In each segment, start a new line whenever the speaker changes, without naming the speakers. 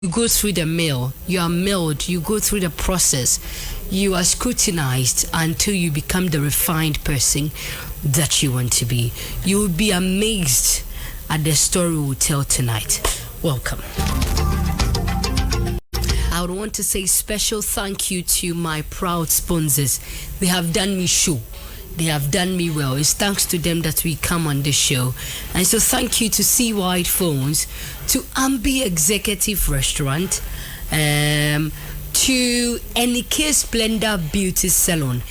You go through the mill, you are milled, you go through the process, you are scrutinized until you become the refined person that you want to be. You will be amazed at the story we'll tell tonight. Welcome. I would want to say special thank you to my proud sponsors. They have done me show. They have done me well. It's thanks to them that we come on the show. And so thank you to C Wide Phones, to Ambi Executive Restaurant, to NK Splendor Beauty Salon.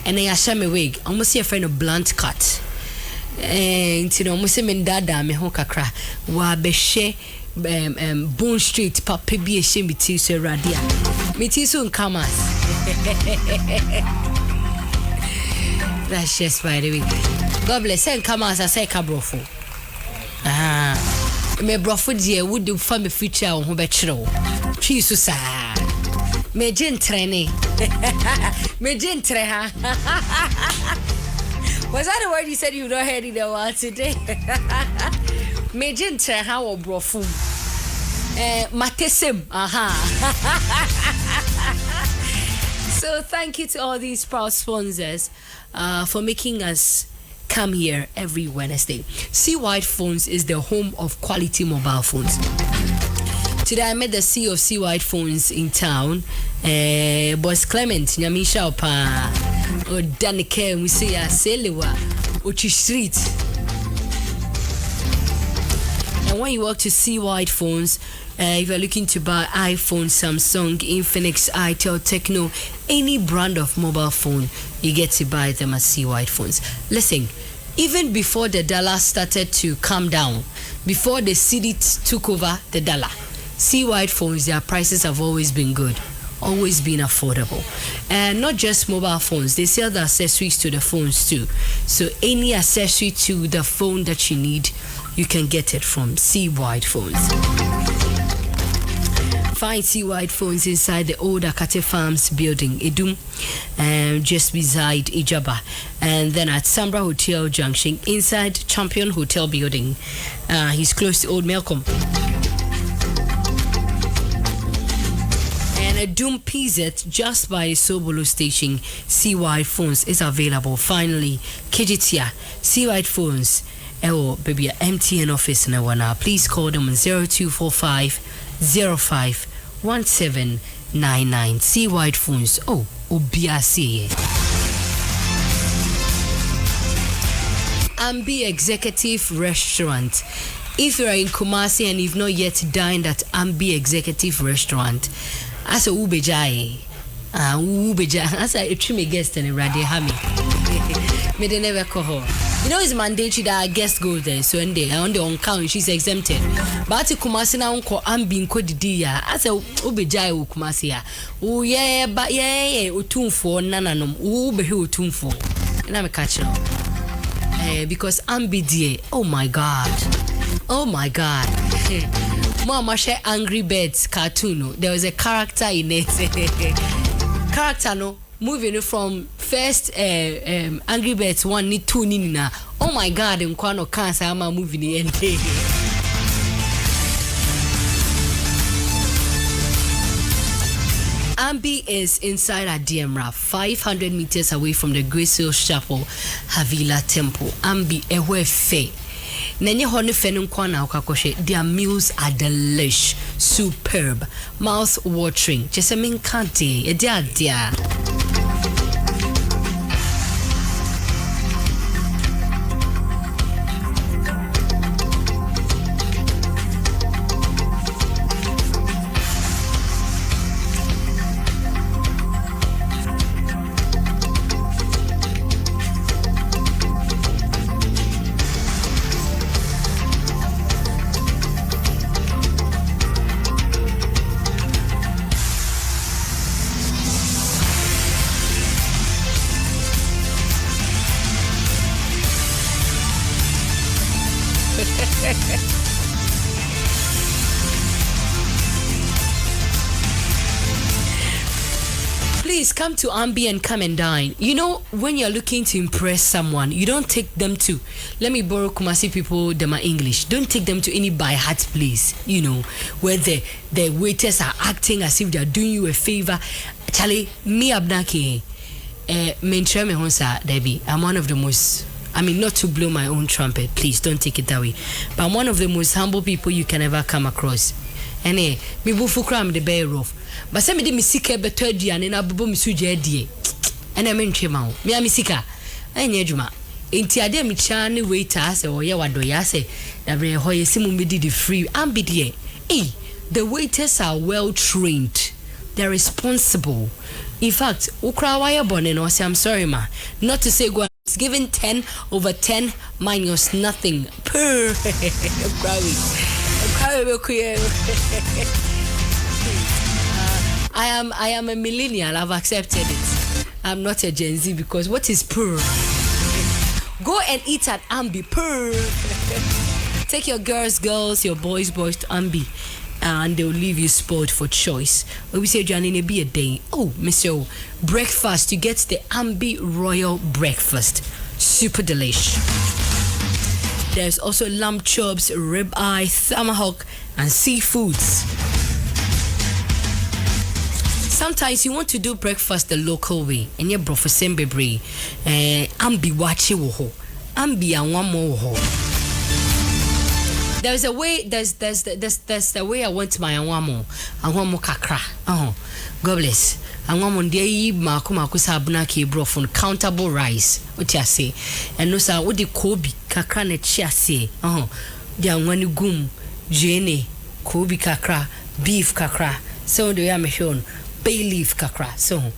And I ashame wig. Almost see a friend of blunt cut. And you know, almost say mendada me hokakra. Wa beshe Bone Street papa bi ehye miti so radia. Miti so nkamas. That's just by the way. God bless. Say nkamas I say kabrofo. Me brofo die would do for me future on ho be kire. Twi so sa. Me gentrene. Me gentre ha. Was that the word you said you don't hear in the world today? Me gentre ha wo brofo. Matesem. So thank you to all these proud sponsors for making us come here every Wednesday. C Wide Phones is the home of quality mobile phones. Today I met the CEO of C Wide Phones in town, Boss Clement Nyamisha Opa or Danike Musia Selewa Uchi Street. And when you walk to C Wide Phones, if you're looking to buy iPhone, Samsung, Infinix, Itel, Techno, any brand of mobile phone, you get to buy them at C Wide Phones. Listen, even before the dollar started to come down, before the city took over the dollar, C Wide Phones, their prices have always been good, always been affordable. And not just mobile phones, they sell the accessories to the phones too. So any accessory to the phone that you need, you can get it from C Wide Phones. Find C Wide Phones inside the old Akate Farms building, Idum, just beside Ijaba. And then at Sambra Hotel Junction, inside Champion Hotel building. He's close to Old Melcombe. And at Doom PZ, just by Sobolo Station, C Wide Phones is available. Finally, Kejitia, C Wide Phones. Oh, baby, MTN office now. Please call them on 0245 05 1799. C Wide Phones. Oh, Obiasi. Ambi Executive Restaurant. If you are in Kumasi and you've not yet dined at Ambi Executive Restaurant, as a Ubejai. As a trim guest and a radihami. Me they never call her. You know it's mandatory that our guests go there, so when they on the on count she's exempted. But to Kumasi na unko ambi nko didi ya as a ubejai u Kumasi ya. Oh yeah, but yeah, utumfo nananom ubehi utumfo. And I'm a catcher. Because ambi die. Oh my God. Mama share Angry Birds cartoon. There was a character in it. Character no moving from first Angry Birds 1 ni 2 ni na. Oh my God, nkwano cancer ama movie ni ende. Ambi is inside Adiemra, 500 meters away from the Grace Hill Chapel, Havila Temple. Ambi ewe fe. Nenye hone fenu nkwana ukakoshe. Their meals are delish, superb, mouth watering. Jese minkante, edia. Please come to Ambi and come and dine. You know, when you're looking to impress someone, you don't take them to, let me borrow Kumasi people, them are English. Don't take them to any by heart place, you know, where the waiters are acting as if they're doing you a favor. Charlie, me abnaki, mentre me honsa, Debbie. I'm one of the most, I mean, not to blow my own trumpet, please don't take it that way. But I'm one of the most humble people you can ever come across. And me bufu kram the bear rough. But some of them misika beto aduane na bobo misuje adie. And I mentwe ma wo. Me misika. Anya adwuma. Enti ade mi cha ne waiter say oye wadoya say na bre ho ye simu me di free am be there. The waiters are well trained. They're responsible. In fact, ukra wire bonne no say I'm sorry ma. Not to say go it's given 10 over 10 minus nothing. Per. I am a millennial. I've accepted it. I'm not a Gen Z because what is poor? Go and eat at Ambi. Poor. Take your girls, your boys to Ambi, and they'll leave you spoiled for choice. When we say Johnny, be a day. Oh, Monsieur, breakfast. You get the Ambi Royal Breakfast. Super delish. There's also lamb chops, ribeye, tomahawk, and seafoods. Sometimes you want to do breakfast the local way, and you're brofosen bebre. Ambi wachi woho, ambi anwamo woho. There's a way. There's the way I went to my anwamo kakra. God bless. Anwamo ndeye maku sabuna ki brofon countable rice. What you say? And no sa what the kobi kakra ne chiase. The anwani gum, jene, kobi kakra, beef kakra. So the yameshon. Bay leaf kakra so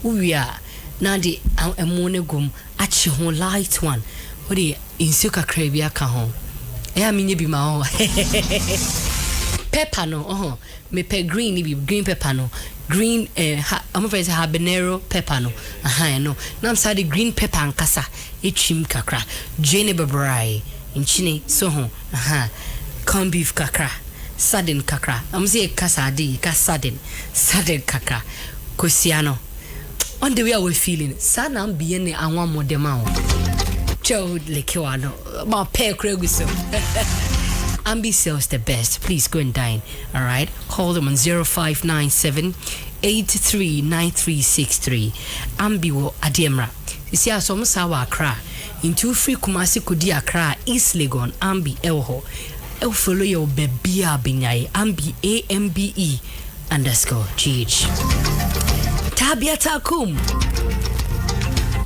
we are now the amonegum achi hon light one what the insu kakra bia ka ho e aminye bi ma ho pepper no me pe green bi green pepper no green I'm afraid habanero pepper no no now I'm sorry green pepper ankasa echim kakra jene bebrai inchine so ho corn beef kakra sudden kakra I'm say kasadi kasadin sudden kakra kosiano on the way we feeling sana ambi ne anwa modema o chod lekewano ma pe kreguso ambi sells the best. Please go and dine. All right, call them on 0597 839363 ambi wo ademra isi asom sawa akra into free Kumasi kodi akra East Legon ambi elho follow your baby abinyai ambi AMBE_GH Tabia takum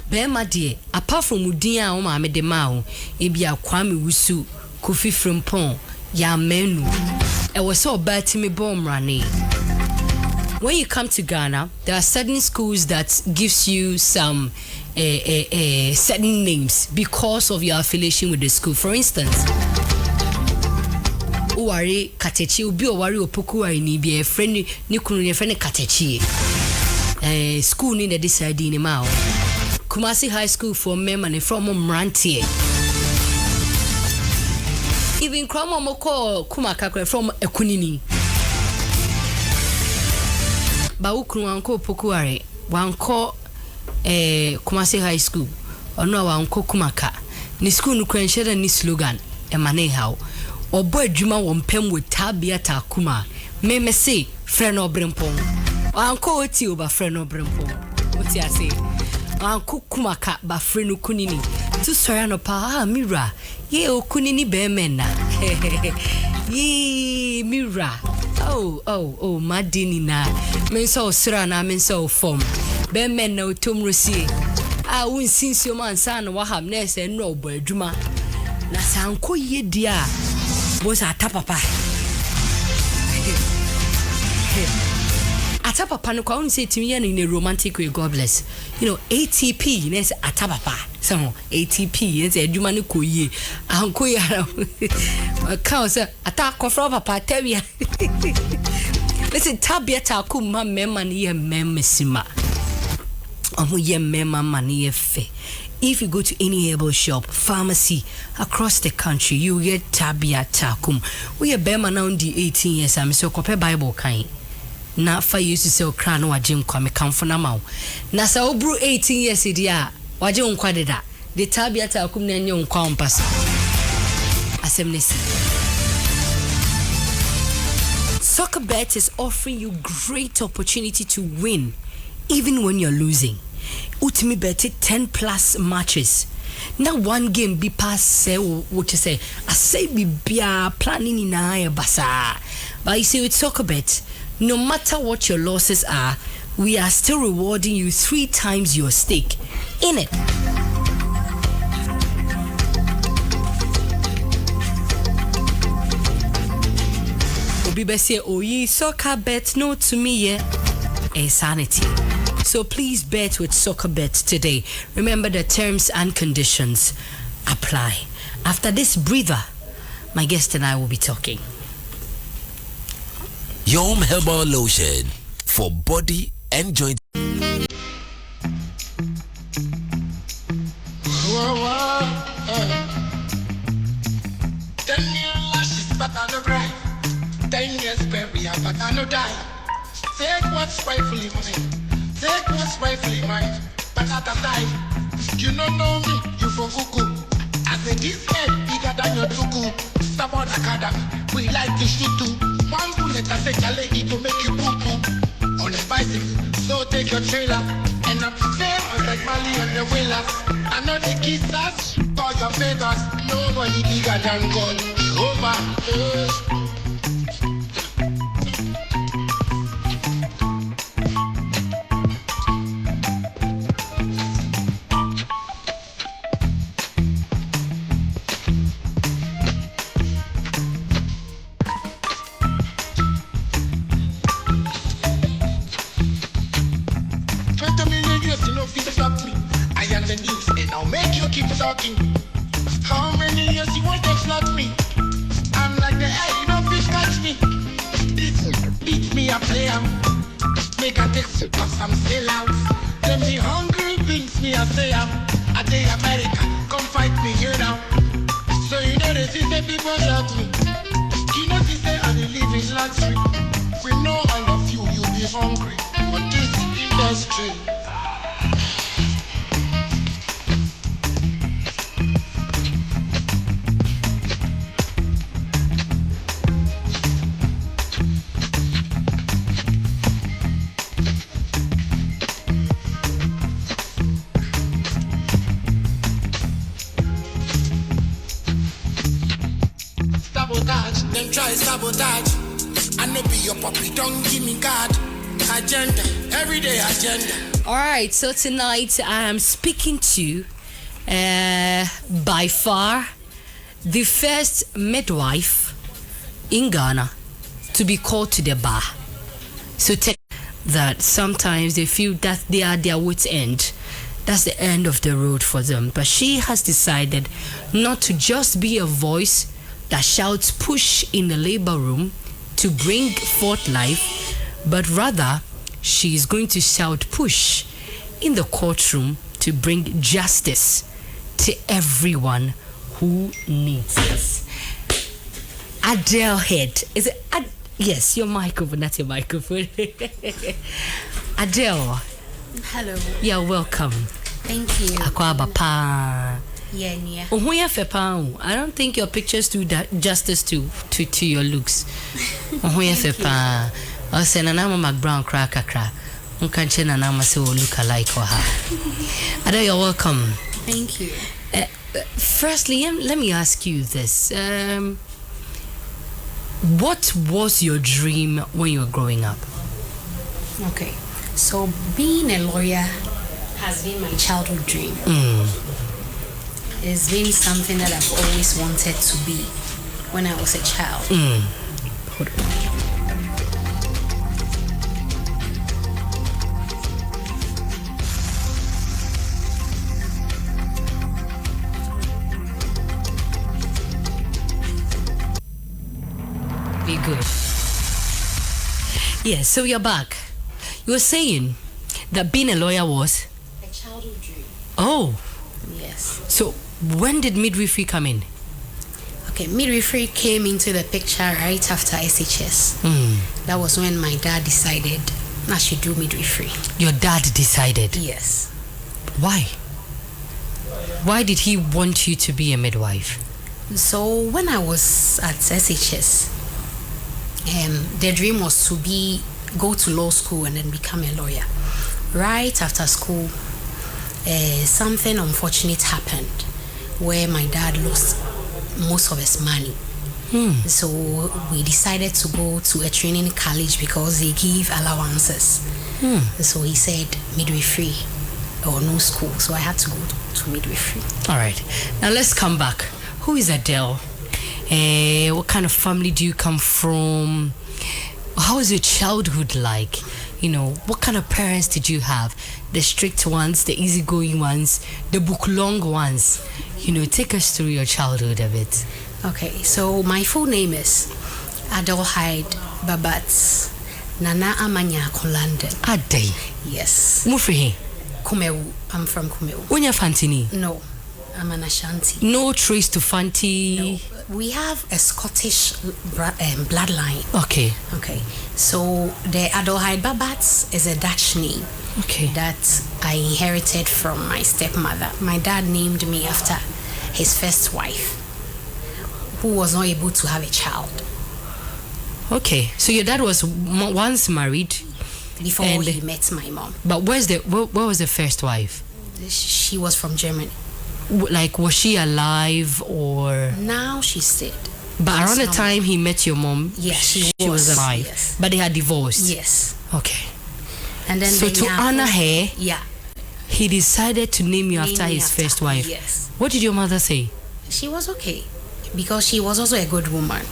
Bema die apart from udin a ma me de ma ho ebia kwame wusu kofi frimpon ya menu e was so bad to me bomb running. When you come to Ghana, there are certain schools that gives you some certain names because of your affiliation with the school. For instance, Uwari Katechi ubi Uwari Opokuwari ni bi friend ni kunu ni friend Katechi. School ni na decide ni mao. Kumasi High School for men and from Mrantie. Even Kramo Moko Kumakakwe from Ekunini. Ba ukunu wanko Opokuwari wanko Kumasi High School ono wanko Kumaka. Ni school nu kwensheda ni slogan emane how. Obo adwuma wo mpem wo tabia takuma me say friend obrempon anko oti oba friend obrempon oti ase anko kumaka ba friend kunini tu sori no pa mira ye okunini be menna ye mira oh madini na men so sira na men so form be menna otomrosie won sinsio man san wa ham na se no obo adwuma na sanko ye dia boss atapapa atapapa no kwa unse timi ya in a romantic way. God bless. You know, ATP is atapapa. So ATP is a adwuma ne koye anko ya ka say atako from papa tawia. Listen, tabia takum ma mema ne ye memesima omo ye mema mani fe. If you go to any herbal shop, pharmacy across the country, you get tabia takum. We are bema now the 18 years. I'm so copy Bible kind. na fa used to say okra no wagye nkwa me kamfo na mawo na sa obru 18 years dia wagye nkwa deda de tabiata akum na nye nkwa ompasa asem nesi. Soccerbet is offering you great opportunity to win even when you're losing. Utimi bet 10 plus matches. Now one game be pass say what you say I say be bia planning in a basa. But you see with Soccerbet, no matter what your losses are, we are still rewarding you 3 times your stake in it. Obi say oyi Soccerbet no to me yeah a sanity. So please bet with Soccerbet today. Remember the terms and conditions apply. After this breather, my guest and I will be talking.
Yom Herbal Lotion for body and joint.
Take what's rightfully mine. Take what's rightfully mine. But at the time, you don't know me, you for cuckoo. I say this head bigger than your tuku. Stop on the academy, we like to shoot too. One bullet I say challenge to make you poo poo. On a bicycle, so take your trailer. And I'm famous like Mali and the Wheelers. I know the kids us, call your favors. Nobody bigger than God. Over. How many years you want to flog me? I'm like the air, you know, fish catch me. This beat me, I play am. Make a take cause I'm still out. Them the hungry beats me, I say I day America, come fight me here now. So you know the system people love me. You know they say I live in luxury. We know all of you, you'll be hungry. But this industry. Them try sabotage. I know be your puppy, don't give me God. Agenda, everyday agenda.
Alright, so tonight I am speaking to by far the first midwife in Ghana to be called to the bar. So take that sometimes they feel that they are their wits' end. That's the end of the road for them. But she has decided not to just be a voice that shouts push in the labor room to bring forth life, but rather she is going to shout push in the courtroom to bring justice to everyone who needs it. Adelheid, is it? Yes, your microphone, not your microphone. Adele.
Hello.
You're welcome.
Thank you.
Akwaba pa.
Yeah.
I don't think your pictures do that justice to your looks. I say Nana Mac Brown crack. Uncan Nana say look alike for her. Ada, you're welcome.
Thank you.
Firstly, let me ask you this. What was your dream when you were growing up?
Okay. So being a lawyer has been my childhood dream. It's been something that I've always wanted to be when I was a child.
Be good. Yes, so you're back. You were saying that being a lawyer was
a childhood dream.
Oh.
Yes.
So when did midwifery come in?
Okay, midwifery came into the picture right after SHS. That was when my dad decided I should do midwifery.
Your dad decided?
Yes.
Why? Why did he want you to be a midwife?
So when I was at SHS, the dream was to go to law school and then become a lawyer. Right after school, something unfortunate happened where my dad lost most of his money. So we decided to go to a training college because they give allowances. So he said midwifery or no school. So I had to go to midwifery.
All right. Now let's come back. Who is Adele? What kind of family do you come from? How was your childhood like? You know, what kind of parents did you have? The strict ones, the easygoing ones, the book-long ones. You know, take us through your childhood a bit.
Okay, so my full name is Adelheid Babats Nana Amanya London.
Ade.
Yes.
Mufrihi.
Kumewu. I'm from Kumewu.
Unya Fantini?
No, I'm an Ashanti.
No trace to Fanti?
No. We have a Scottish bloodline.
Okay.
Okay. So the Adelheid Babats is a Dutch name.
Okay.
That I inherited from my stepmother. My dad named me after his first wife, who was not able to have a child.
Okay, so your dad was once married
before he met my mom.
But where was the first wife?
She was from Germany.
Like, was she alive or?
Now she's dead.
But around the time he met your mom,
she
was alive.
Yes.
But they had divorced.
Yes.
Okay.
And then
so to honor her, he decided to name you after his first wife.
Yes.
What did your mother say?
She was okay because she was also a good woman.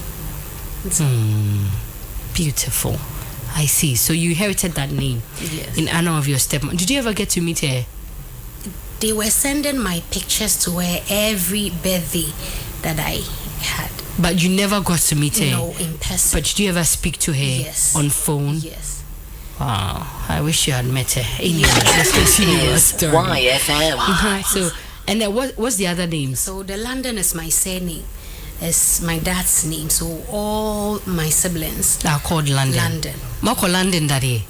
Beautiful. I see. So you inherited that name in honor of your stepmom. Did you ever get to meet her?
They were sending my pictures to her every birthday that I had.
But you never got to meet her?
No, in person.
But did you ever speak to her?
Yes.
On phone?
Yes.
Wow, I wish you had met her. Anyway, let's continue your story.
YFM.
So, and then what's the other names?
So the London is my surname. It's my dad's name. So all my siblings
are called London.
London.
Mako London, daddy.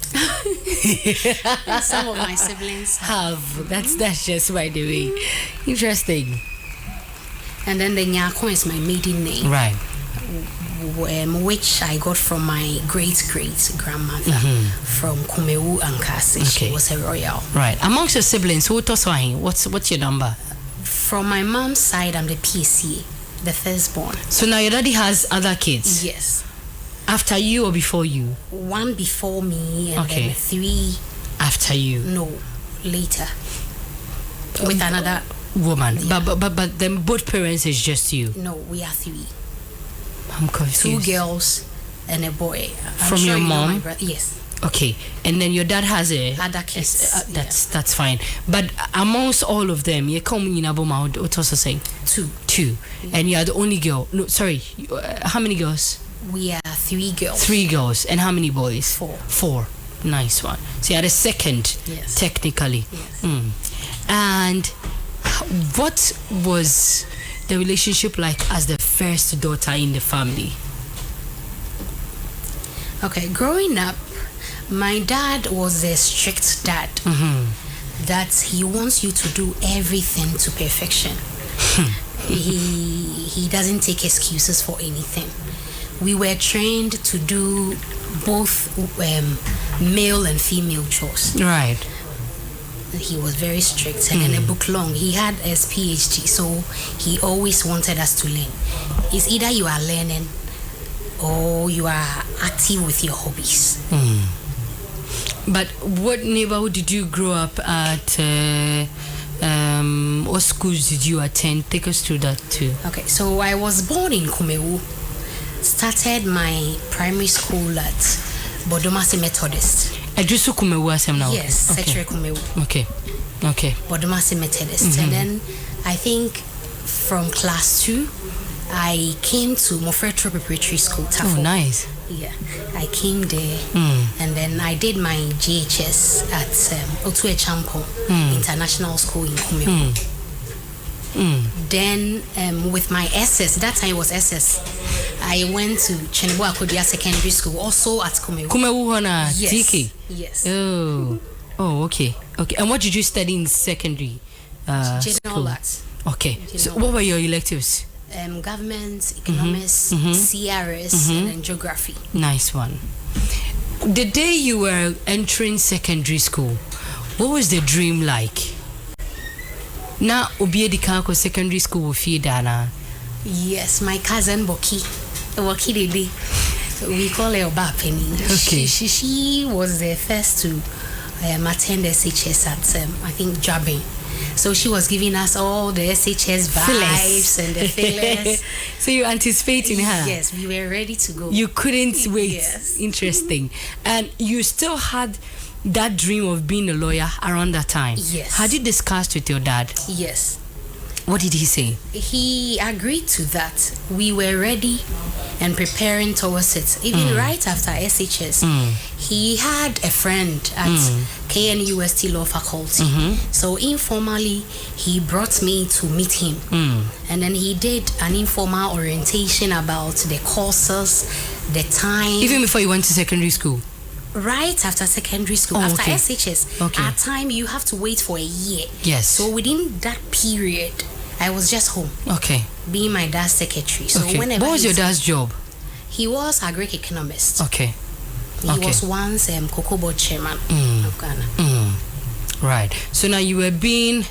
Some of my siblings
have. That's just by the way. Interesting.
And then the Nyako is my maiden name.
Right.
Which I got from my great-great-grandmother from Kumewu Ankasi.
Okay.
She was a royal.
Right. Amongst your siblings, what's your number?
From my mom's side, I'm the PCA, the firstborn.
So now your daddy has other kids?
Yes.
After you or before you?
One before me and then 3
after you.
No, later. With another
woman. Yeah. But then both parents is just you?
No, we are 3.
I'm confused.
2 girls and a boy.
From your mom?
Yes.
Okay, and then your dad has
other kids.
That's fine. But amongst all of them, you come in Aboma. What also saying?
2.
Yeah. And you are the only girl. No, sorry. How many girls?
We are 3 girls.
3 girls, and how many boys?
4.
4. Nice one. So you are the second, technically.
Yes.
And what was the relationship like as the first daughter in the family?
Okay, growing up, my dad was a strict dad. That he wants you to do everything to perfection. He doesn't take excuses for anything. We were trained to do both male and female chores.
Right.
He was very strict and in a book long. He had his PhD, so he always wanted us to learn. It's either you are learning or you are active with your hobbies.
But what neighborhood did you grow up at? What schools did you attend? Take us through that too.
Okay, so I was born in Kumewu. Started my primary school at Bodomasi Methodist.
Ajusu Kumewu asem now?
Yes, Secretary Kumewu.
Okay.
Bodomasi Methodist. And then I think from class 2, I came to Mofretro Preparatory School, Tafo.
Oh, nice.
Yeah, I came there and then I did my GHS at Otue Champo International School in Kumewu. Then with my SS, that time it was SS, I went to Chenebo Akodia Secondary School, also at Kumewu.
Kumewu Hona,
Yes.
TK.
Yes.
Oh, okay. And what did you study in secondary
General
school?
arts.
Okay. So
General
what were your electives?
Government, economics, CRS, and then geography.
Nice one. The day you were entering secondary school, what was the dream like? Na obi edi kan ko secondary school fi dana.
Yes, my cousin Boki Dede. We call her Obapeni.
Okay.
She was the first to attend SHS at I think Jabin. So she was giving us all the SHS vibes and the fillers.
So you anticipating her?
Yes, we were ready to go.
You couldn't wait.
Yes.
Interesting. And you still had that dream of being a lawyer around that time.
Yes.
Had you discussed with your dad?
Yes.
What did he say?
He agreed to that. We were ready and preparing towards it. Even right after SHS, he had a friend at KNUST Law Faculty. So informally, he brought me to meet him. And then he did an informal orientation about the courses, the time.
Even before you went to secondary school?
Right after secondary school,
Oh,
after
okay.
SHS,
Okay.
at time you have to wait for a year.
Yes.
So within that period, I was just home,
Okay.
being my dad's secretary. So
Okay.
whenever
What was your dad's job?
He was a Greek economist.
Okay.
He
Okay.
was once Cocoa Board chairman of Ghana.
Right. So now you were being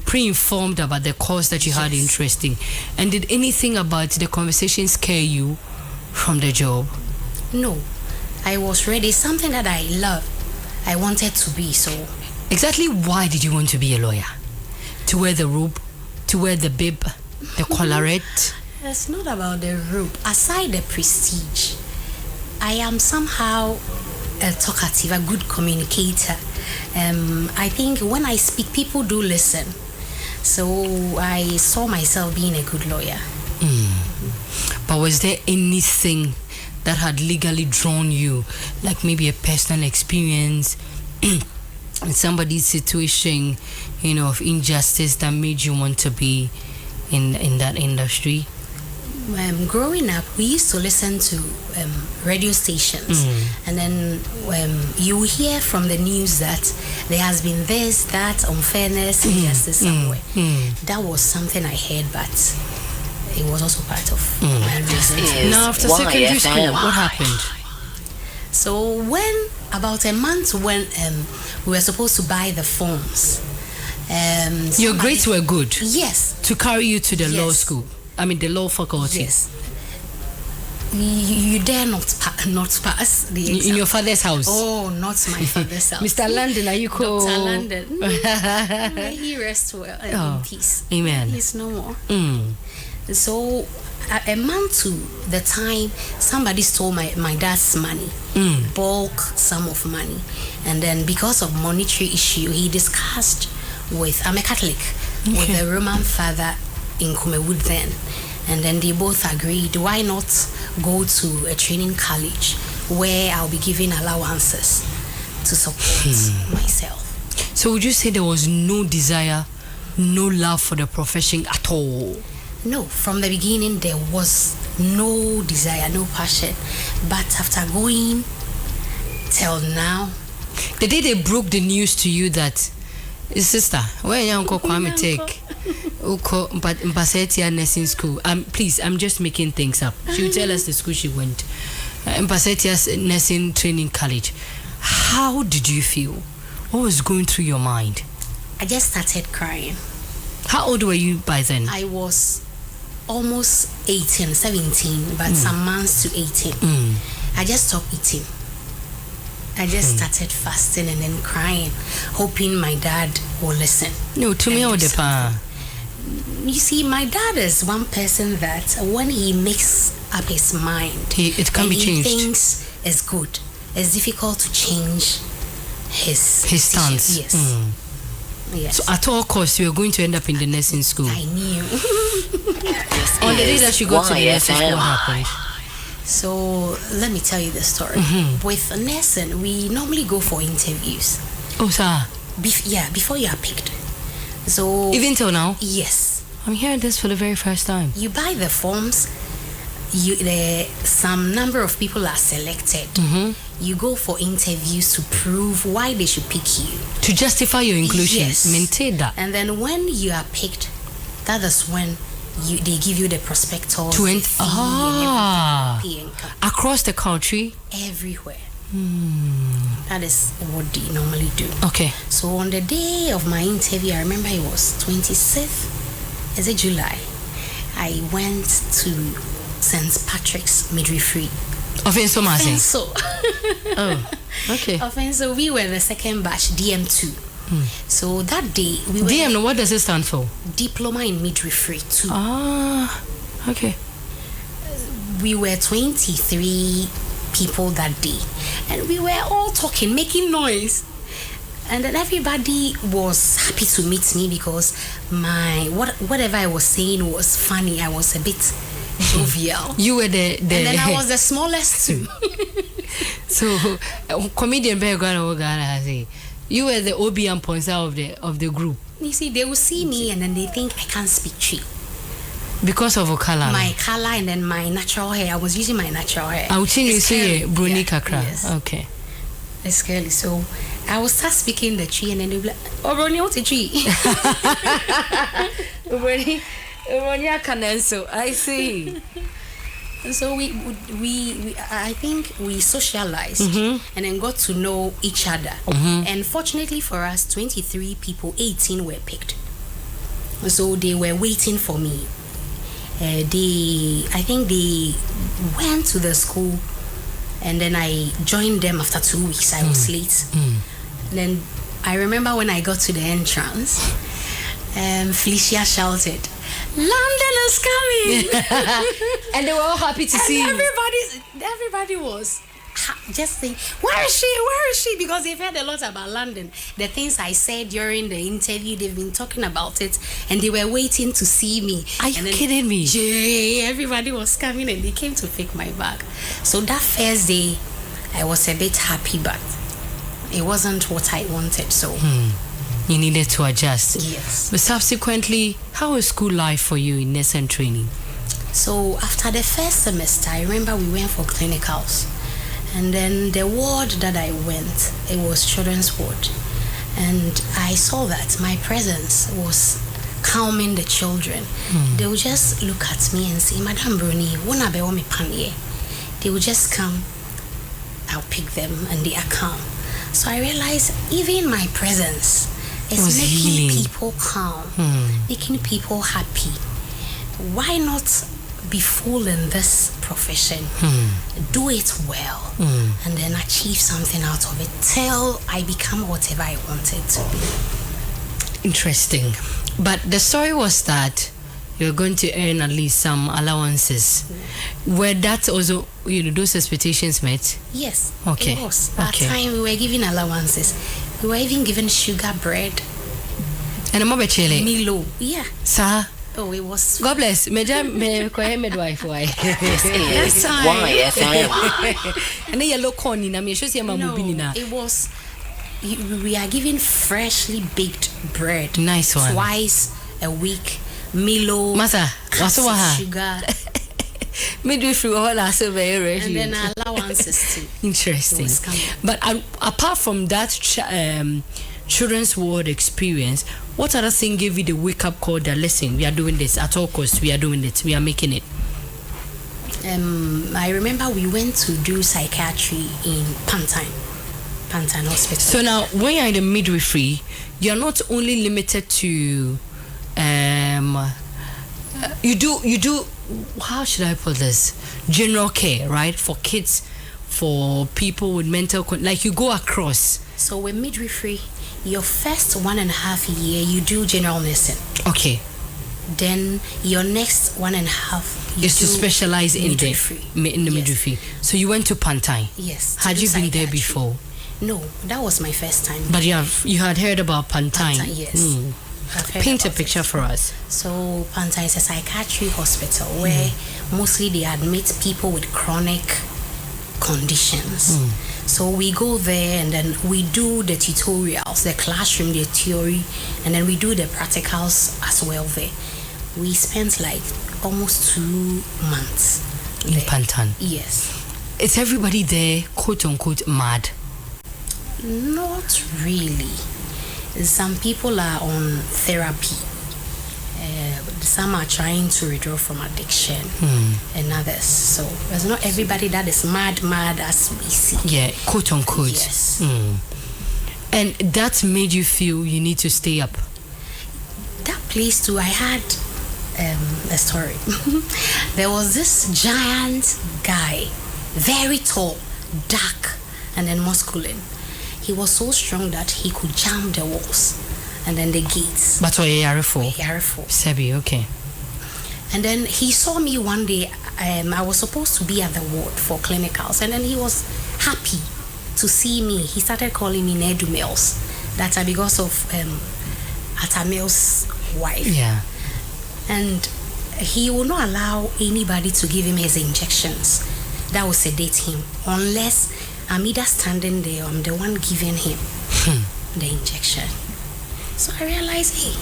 pre-informed about the course that you had
Yes.
interest in. And did anything about the conversation scare you from the job?
No, I was ready. Something that I love. I wanted to be so.
Exactly why did you want to be a lawyer? To wear the robe, to wear the bib, the collarette?
It's not about the rope. Aside the prestige, I am somehow a talkative, a good communicator. I think when I speak, people do listen. So I saw myself being a good lawyer.
But was there anything that had legally drawn you, like maybe a personal experience in somebody's situation, of injustice that made you want to be in that industry?
Growing up, we used to listen to radio stations, and then you hear from the news that there has been this, that, unfairness, injustice somewhere. That was something I heard, but it was also part of my reason.
Now, after secondary school, what happened?
So when about a month when we were supposed to buy the phones,
Your grades were good
yes,
to carry you to the law
Yes.
school. I mean, the law faculty.
yes. You dare not pass the exam.
In your father's house.
Oh, not my father's house.
Mr. London, are you cool?
Dr. London. May he rest well and in peace.
Amen.
He's no more. So, a month to the time, somebody stole my dad's money, bulk sum of money. And then because of monetary issue, he discussed with, I'm a Catholic, with the Roman father in Kumewood then. And then they both agreed, why not go to a training college where I'll be given allowances to support myself.
So would you say there was no desire, no love for the profession at all?
No, from the beginning there was no desire, no passion. But after going till now,
The day they broke the news to you that, sister, where your uncle Kwame take Mpasetia nursing school? Please, I'm just making things up. She will tell us the school she went. Mpasetia's nursing training college. How did you feel? What was going through your mind?
I just started crying.
How old were you by then?
I was almost 18, 17, but some months to 18. I just stopped eating. I just started fasting and then crying, hoping my dad will listen.
No, to me,
And
all
do
the pa.
You see, my dad is one person that when he makes up his mind,
It can
and
be
he
changed.
thinks it's good, it's difficult to change his
His
decision.
stance.
Yes. Yes.
So at all costs, you were going to end up in the nursing school.
I knew.
On the day that you got to the nursing school, what happened?
So let me tell you the story. With nursing, we normally go for interviews.
Oh, sir.
Before you are picked. So
even till now?
Yes.
I'm hearing this for the very first time.
You buy the forms. Some number of people are selected. You go for interviews to prove why they should pick you.
To justify your inclusion.
Yes.
Maintain that.
And then when you are picked, that is when they give you the prospectus.
Across the country?
Everywhere. That is what they normally do.
Okay.
So on the day of my interview, I remember it was 26th, is it July? I went to St. Patrick's Midwifery.
Offenso Masi.
So,
okay.
Offenso, we were the second batch, DM2. So that day, we were...
DM, what does it stand for?
Diploma in Midwifery 2.
Okay.
We were 23 people that day. And we were all talking, making noise. And then everybody was happy to meet me because whatever I was saying was funny. I was a bit jovial.
You were the
and then I was the smallest too.
So comedian you were the OB and Ponsa of the group.
You see, they will see me and then they think I can't speak Twi.
Because of color.
My color and then my natural hair. I was using my natural hair.
I would change you say Bruni Kakra.
Yes.
Okay.
It's curly. So I will start speaking the Twi and then they'll be like, oh, Bruni, what's a Twi?
Bruni Kanenso. I see.
And so we I think we socialized and then got to know each other. And fortunately for us, 23 people, 18 were picked. So they were waiting for me. I think they went to the school and then I joined them after 2 weeks. I was late. Then I remember when I got to the entrance, Felicia shouted, "London is coming!"
And they were all happy to see you.
Everybody was just saying, where is she? Because they've heard a lot about London. The things I said during the interview, they've been talking about it, and they were waiting to see me.
Are you kidding me?
Everybody was coming and they came to pick my bag. So that first day, I was a bit happy, but it wasn't what I wanted. So
you needed to adjust.
Yes.
But subsequently, how was school life for you in nursing training?
So after the first semester, I remember we went for clinicals. And then the ward that I went, it was children's ward. And I saw that my presence was calming the children. They would just look at me and say, "Madam Bruni, wona be me panye." They would just come, I'll pick them, and they are calm. So I realized even my presence is making
healing.
people calm, making people happy. Why not be full in this profession, do it well, and then achieve something out of it till I become whatever I wanted to be.
Interesting. But the story was that you're going to earn at least some allowances. Were that also, those expectations met?
Yes,
okay.
It was. At time we were given allowances. We were even given sugar bread.
And I'm chile.
Milo. Yeah.
Sir.
Oh, it was.
God bless. Me midwife. Why?
Yes,
And then yellow corn in me.
No, it was. We are given freshly baked bread.
Nice one.
Twice a week. Milo.
Masa.
Sugar.
Midwifery all are so very rich.
And then allowances too.
Interesting. But apart from that children's ward experience, what other thing gave you the wake up call that listen, we are doing this at all costs, we are doing it, we are making it?
I remember we went to do psychiatry in Pantan Hospital.
So now when you're in the midwifery, you're not only limited to you do how should I put this, general care, right, for kids, for people with mental like you go across.
So with midwifery, your first 1.5 year you do general nursing.
Okay.
Then your next 1.5
is to specialize in
midwifery.
In the midwifery. So you went to Pantai.
Yes.
Had you been there before?
No, that was my first time.
But you had heard about Pantai.
Yes.
Paint a picture for us.
So Pantai is a psychiatry hospital where mostly they admit people with chronic conditions. So we go there and then we do the tutorials, the classroom, the theory, and then we do the practicals as well there. We spent like almost 2 months
in
there.
Pantan.
Yes.
Is everybody there, quote unquote, mad?
Not really. Some people are on therapy. Some are trying to withdraw from addiction and others. So there's not everybody that is mad as we see.
Yeah, quote unquote.
Yes.
And that made you feel you need to stay up?
That place too, I had a story. There was this giant guy, very tall, dark, and then masculine. He was so strong that he could jump the walls and then the gates.
But what are for? Sebi, okay.
And then he saw me one day. I was supposed to be at the ward for clinicals, and then he was happy to see me. He started calling me Nedu Mills. That's because of Atamil's wife.
Yeah.
And he will not allow anybody to give him his injections that will sedate him unless I'm either standing there or I'm the one giving him the injection. So I realized, hey,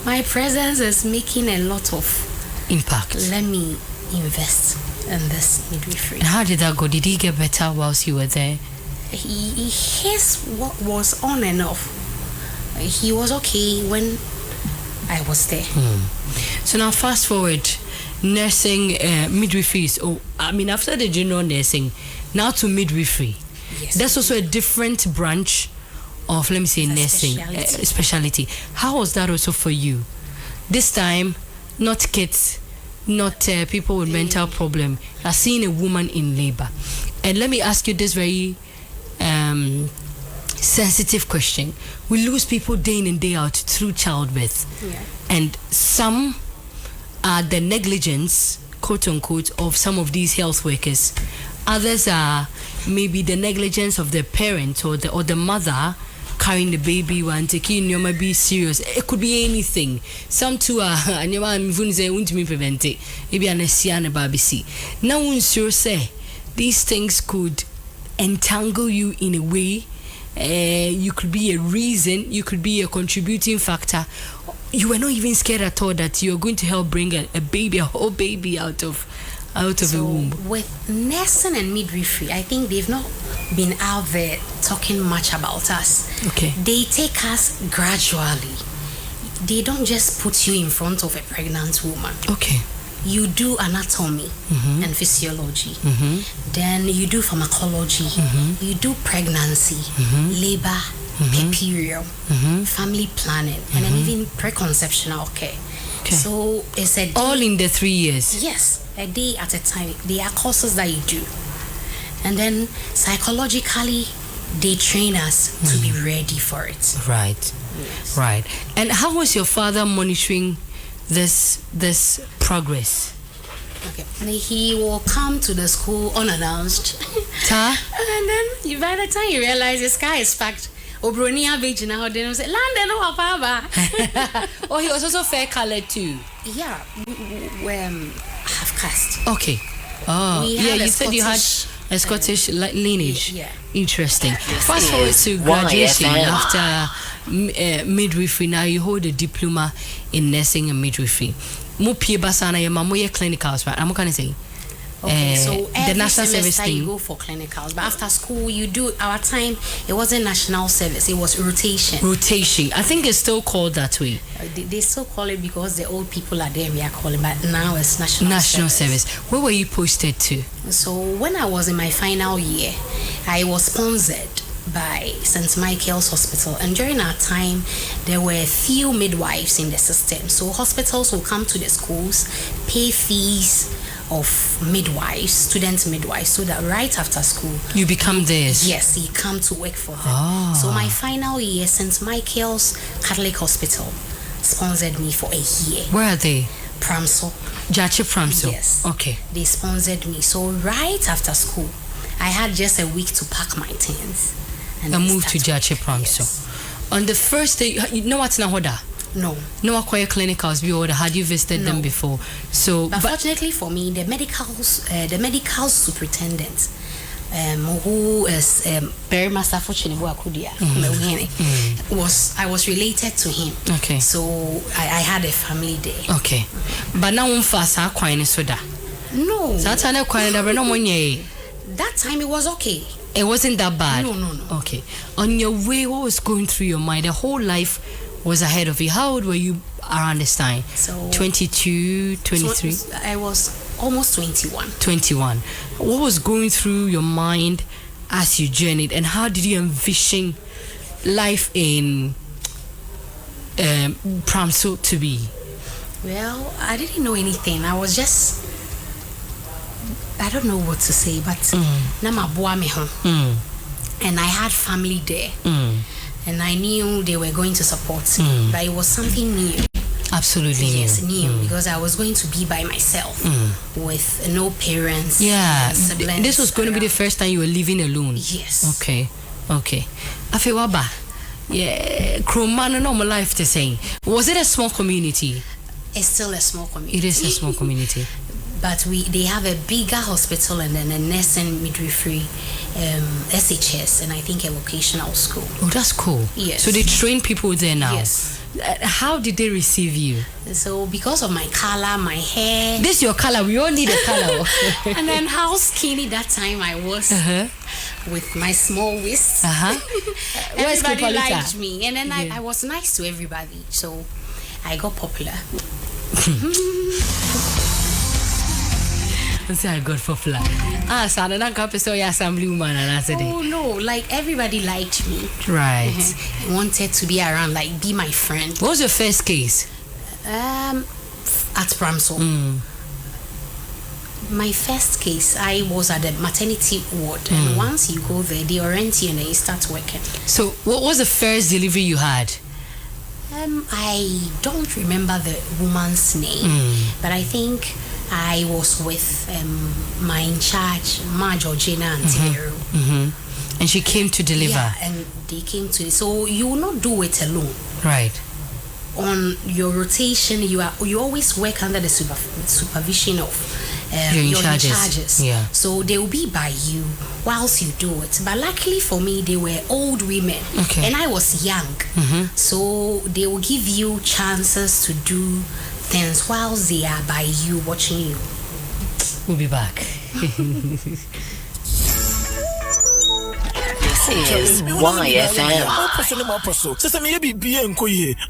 my presence is making a lot of
impact.
Let me invest in this midwifery.
And how did that go? Did he get better whilst you were there?
His work was on and off. He was okay when I was there.
So now fast forward, nursing, midwifery is, after the general nursing, now to midwifery.
Yes.
That's also a different branch of, let me say, nursing specialty. How was that also for you? This time, not kids, not people with mental problem, are seeing a woman in labor. And let me ask you this very sensitive question. We lose people day in and day out through childbirth.
Yeah.
And some are the negligence, quote unquote, of some of these health workers. Others are maybe the negligence of the parent or the mother carrying the baby, one taking you might be serious. It could be anything. Some too are and you won't me prevent it. Maybe an Asian baby see. Now unsure say these things could entangle you in a way. You could be a reason, you could be a contributing factor. You were not even scared at all that you're going to help bring a whole baby out of the womb.
With nursing and midwifery, I think they've not been out there talking much about us.
Okay.
They take us gradually. They don't just put you in front of a pregnant woman.
Okay.
You do anatomy and physiology. Then you do pharmacology. You do pregnancy, labor, period, family planning, and then even preconceptional care.
Okay.
So it's a day,
all in the 3 years.
Yes, a day at a time. There are courses that you do, and then psychologically they train us to be ready for it.
Right.
Yes.
Right. And how was your father monitoring this progress?
Okay. He will come to the school unannounced. And then by the time you realize the sky is packed, Obronia Beach now, then say, London, oh, Papa.
Oh, he was also fair colored too.
Yeah, we half caste.
Okay. Oh, yeah, you said you had a Scottish lineage.
Yeah.
Interesting. Fast forward to graduation after midwifery. Now you hold a diploma in nursing and midwifery. Mupie basana ya mamoye clinicals, right? I'm gonna say.
Okay, so every
the national service
semester
thing.
you go for clinicals, but after school you do. Our time, it wasn't national service; it was rotation.
Rotation. I think it's still called that way.
They still call it because the old people are there. We are calling, but now it's national
service. Where were you posted to?
So when I was in my final year, I was sponsored by St. Michael's Hospital, and during our time there were few midwives in the system, so hospitals will come to the schools, pay fees of midwives, student midwives, so that right after school
you become theirs.
Yes, you come to work for them. So my final year, St. Michael's Catholic Hospital sponsored me for a year.
Where are they?
Pramso.
Jache Pramso.
Yes.
Okay.
They sponsored me. So right after school, I had just a week to pack my things and
move to Jache Pramso.
Yes.
On the first day, you know what's Nahoda?
No.
No acquire clinicals be order. Had you visited them before? So
but fortunately for me, the medical superintendent who is very master for Chinibu Akudia, I was related to him.
Okay.
So I had a family there.
Okay. But now fasa kwani soda.
No.
That
time it was okay.
It wasn't that bad.
No.
Okay. On your way, what was going through your mind? The whole life was ahead of you. How old were you around this time?
So
22, 23?
I was almost 21.
21. What was going through your mind as you journeyed, and how did you envision life in Pramso to be?
Well, I didn't know anything. I was just, I don't know what to say, but and I had family there, and I knew they were going to support me, but it was something new.
Absolutely
new, because I was going to be by myself with no parents.
Yeah,
siblings.
This was going to be the first time you were living alone.
Yes.
Okay. Afewaba, yeah, Kromano normal life to saying. Was it a small community?
It's still a small community.
It is a small community.
But they have a bigger hospital and then a nursing midwifery, SHS, and I think a vocational school.
Oh, that's cool.
Yes.
So they train people there now.
Yes.
How did they receive you?
So because of my color, my hair.
This your color. We all need a color.
And then how skinny that time I was with my small waist. Everybody liked me, and then I was nice to everybody, so I got popular.
I got popular. So I don't know so you're assembly woman and I said.
Oh no, like everybody liked me.
Right.
Wanted to be around, like be my friend.
What was your first case?
At Pramso. My first case, I was at the maternity ward, and once you go there, they orient you and they start working.
So what was the first delivery you had?
I don't remember the woman's name, but I think I was with my in charge, Ma Georgina and Tero.
And she came to deliver.
Yeah, and they came to. So you will not do it alone.
Right.
On your rotation, you always work under the supervision of your in charges.
Yeah.
So they will be by you whilst you do it. But luckily for me, they were old women, and I was young. So they will give you chances to do things whilst they are by you, watching you.
We'll be back.
This is YFM.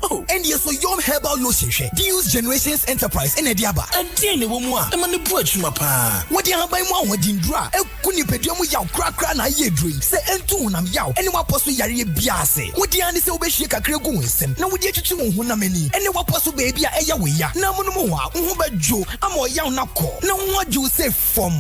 Oh, and yes, so Yom Herbal Lotion, Deals Generations Enterprise, and Ediaba. And then a woman, I'm on the porch, mapa. What you have by one with Indra, a Kunipedium yaw, crack, and I dream. Say, and two, I'm yaw, and what possible Yari Biase. What the answer will shake a crego with them. Now we get to Hunamini, and what possible baby, a Yawaya. Now, Monomoa, Umba Joe, I'm more young Nako. No what you say from.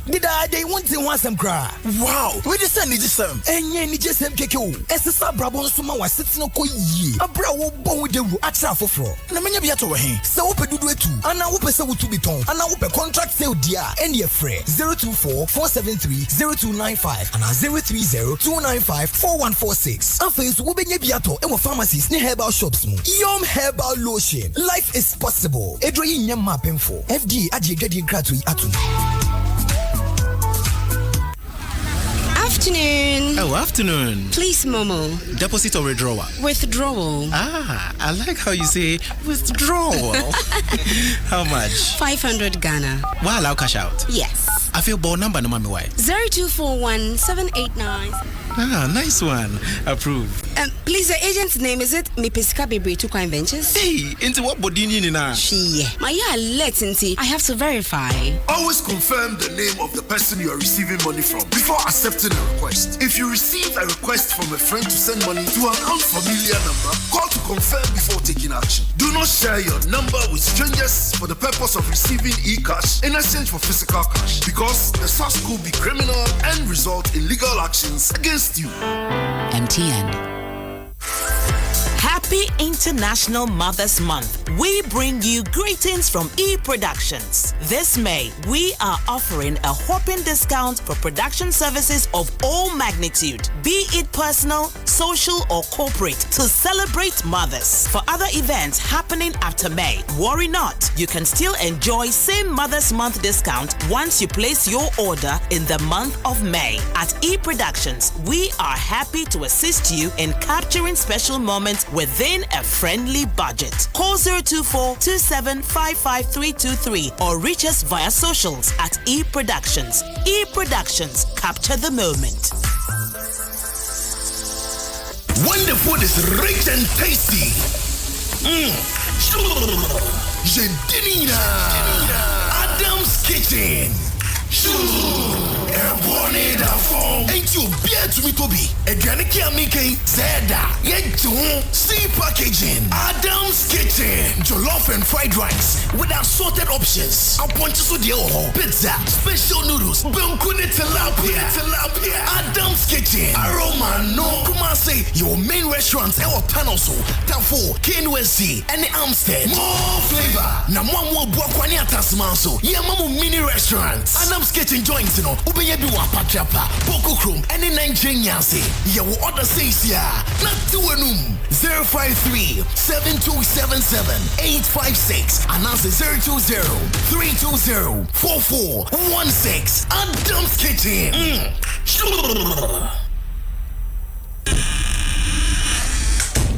Did I? They want to want some cry. Wow, we just send it to some. And ye just have Keko. As a Sabrabon Suma was sitting no koi ye. A brow bone with the Acha for floor. And a many biato he. So open do it too. And now open so to be tongue. And now open contract sale dear. And ye free 024-473-0295 and 030-295-4146. And face will be biato and pharmacies near herbal shops. Yom Herbal Lotion. Life is possible. Edroyin yam mapping for FD Adjegadi Gratui Atu.
Afternoon.
Oh, afternoon.
Please, Momo.
Deposit or withdrawal?
Withdrawal.
Ah, I like how you say withdrawal. How much?
500 Ghana.
Well, I'll cash out.
Yes.
I feel ball number no mommy why.
0241 789.
Ah, nice one. Approve.
Please, the agent's name is it Mipiska Bebre to Crime Ventures?
Hey, into what body you now?
She. My let's see. I have to verify.
Always confirm the name of the person you are receiving money from before accepting a request. If you receive a request from a friend to send money to an unfamiliar number, call to confirm before taking action. Do not share your number with strangers for the purpose of receiving e-cash in exchange for physical cash, because the source could be criminal and result in legal actions against you.
MTN.
Happy Happy International Mother's Month. We bring you greetings from E Productions. This May, we are offering a whopping discount for production services of all magnitude, be it personal, social, or corporate, to celebrate mothers. For other events happening after May, worry not. You can still enjoy same Mother's Month discount once you place your order in the month of May. At E Productions, we are happy to assist you in capturing special moments within a friendly budget. Call 024-2755-323 or reach us via socials at E Productions. E Productions, capture the moment.
When the food is rich and tasty, Adam's Kitchen. Ain't you beer to me, Toby? A Ghanaian Esquire Zeda. See packaging. Adam's Kitchen. Jollof and fried rice with assorted options. Pizza, special noodles, Benkune tilapia. Adam's Kitchen. Aroma no Kumasi. Your main restaurants or Tanoso, Tafo, KNUSC, and Amstead. More flavor. Na mwa buakwani atasmanso. Mamu mini restaurants. Adam's Kitchen joints, you know. Ubeyebi wapatrapa, Boko Chrome, and in Nigeria. You will order says ya. Not to enum. 053-7277-856. Announce 020-320-4416. Adam's Kitchen.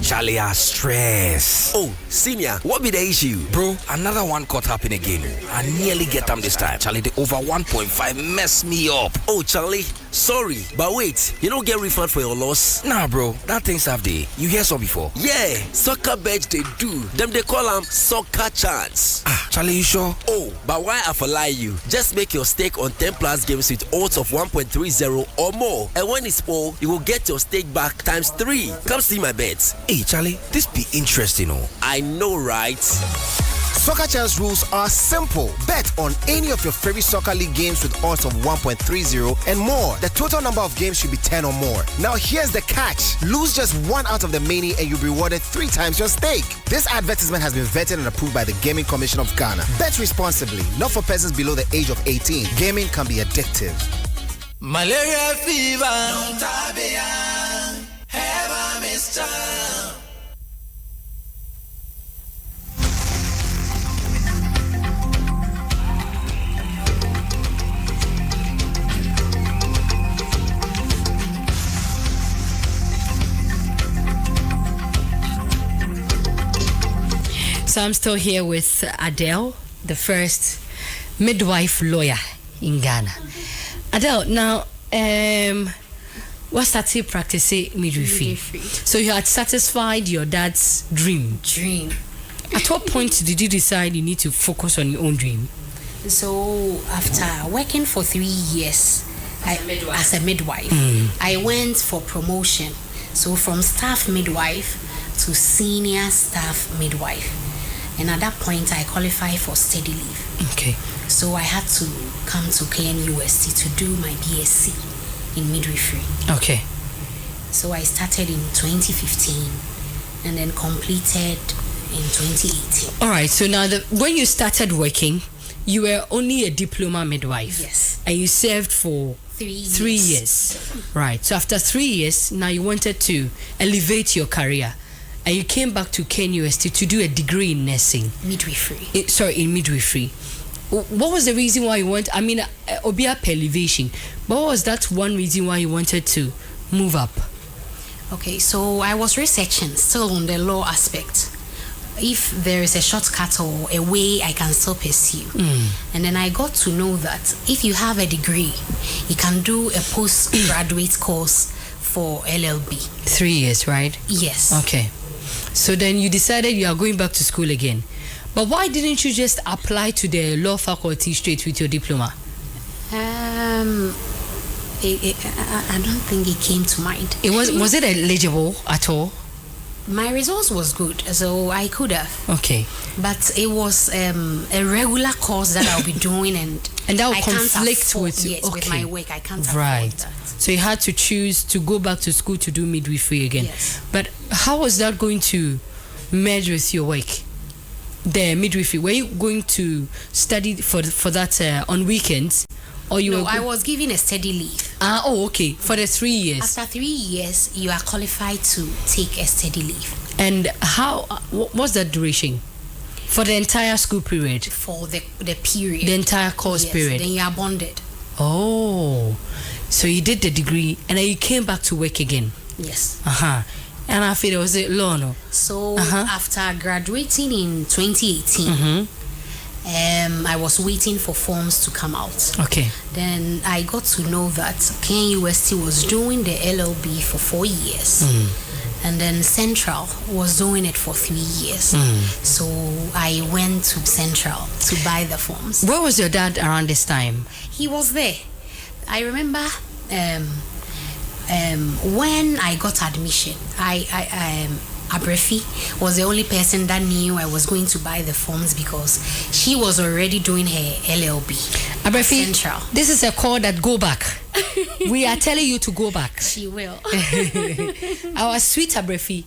Charlie, I stress. Oh, senior, what be the issue? Bro, another one caught up in again. I nearly get them this time. Charlie, the over 1.5 messed me up. Oh, Charlie, sorry, but wait, you don't get refund for your loss? Nah, bro, that thing's have the. You hear so before? Yeah, soccer bet they do. Them they call them soccer chance. Ah, Charlie, you sure? Oh, but why I for lie you? Just make your stake on 10 plus games with odds of 1.30 or more. And when it's all, you will get your stake back times 3. Come see my bets. Hey, Charlie, this be interesting, oh. I know, right?
Soccer Chance rules are simple. Bet on any of your favorite soccer league games with odds of 1.30 and more. The total number of games should be 10 or more. Now here's the catch. Lose just one out of the many and you'll be rewarded 3 times your stake. This advertisement has been vetted and approved by the Gaming Commission of Ghana. Bet responsibly, not for persons below the age of 18. Gaming can be addictive.
Malaria fever, don't have a mister.
So I'm still here with Adele, the first midwife lawyer in Ghana. Adele, now, what started practicing midwifery? So you had satisfied your dad's dream. At what point did you decide you need to focus on your own dream?
So after working for 3 years as a midwife, I went for promotion. So from staff midwife to senior staff midwife. And at that point, I qualified for study leave.
Okay.
So I had to come to KNUSC to do my BSc in midwifery.
Okay.
So I started in 2015 and then completed in 2018.
All right. So now, when you started working, you were only a diploma midwife.
Yes.
And you served for
3 years.
3 years. Right. So after 3 years, now you wanted to elevate your career. And you came back to KNUST to do a degree in nursing.
Midwifery.
In midwifery. What was the reason why you obia elevation, but what was that one reason why you wanted to move up?
Okay, so I was researching still on the law aspect. If there is a shortcut or a way I can still pursue. And then I got to know that if you have a degree, you can do a postgraduate course for LLB.
3 years, right?
Yes.
Okay. So then you decided you are going back to school again. But why didn't you just apply to the law faculty straight with your diploma?
I don't think it came to mind.
Was it eligible at all?
My results was good, so I could have.
Okay.
But it was a regular course that I'll be doing, and
that will conflict with
with my work. I can't afford that.
So you had to choose to go back to school to do midwifery again.
Yes.
But how was that going to merge with your work? The midwifery, were you going to study for that on weekends? Or you
No, I was given a steady leave.
Okay. For the 3 years.
After 3 years, you are qualified to take a steady leave.
And how? What's that duration? For the entire school period.
For the period.
The entire course period.
Then you are bonded.
Oh, so you did the degree and then you came back to work again.
Yes.
And I feel it was a law, no?
So after graduating in 2018. I was waiting for forms to come out.
Okay.
Then I got to know that KNUST was doing the LLB for 4 years. And then Central was doing it for 3 years. So I went to Central to buy the forms.
Where was your dad around this time?
He was there. I remember when I got admission, Abrefi was the only person that knew I was going to buy the forms because she was already doing her LLB.
Abrefi,
Central.
This is a call that go back. We are telling you to go back.
She will.
Our sweet Abrefi,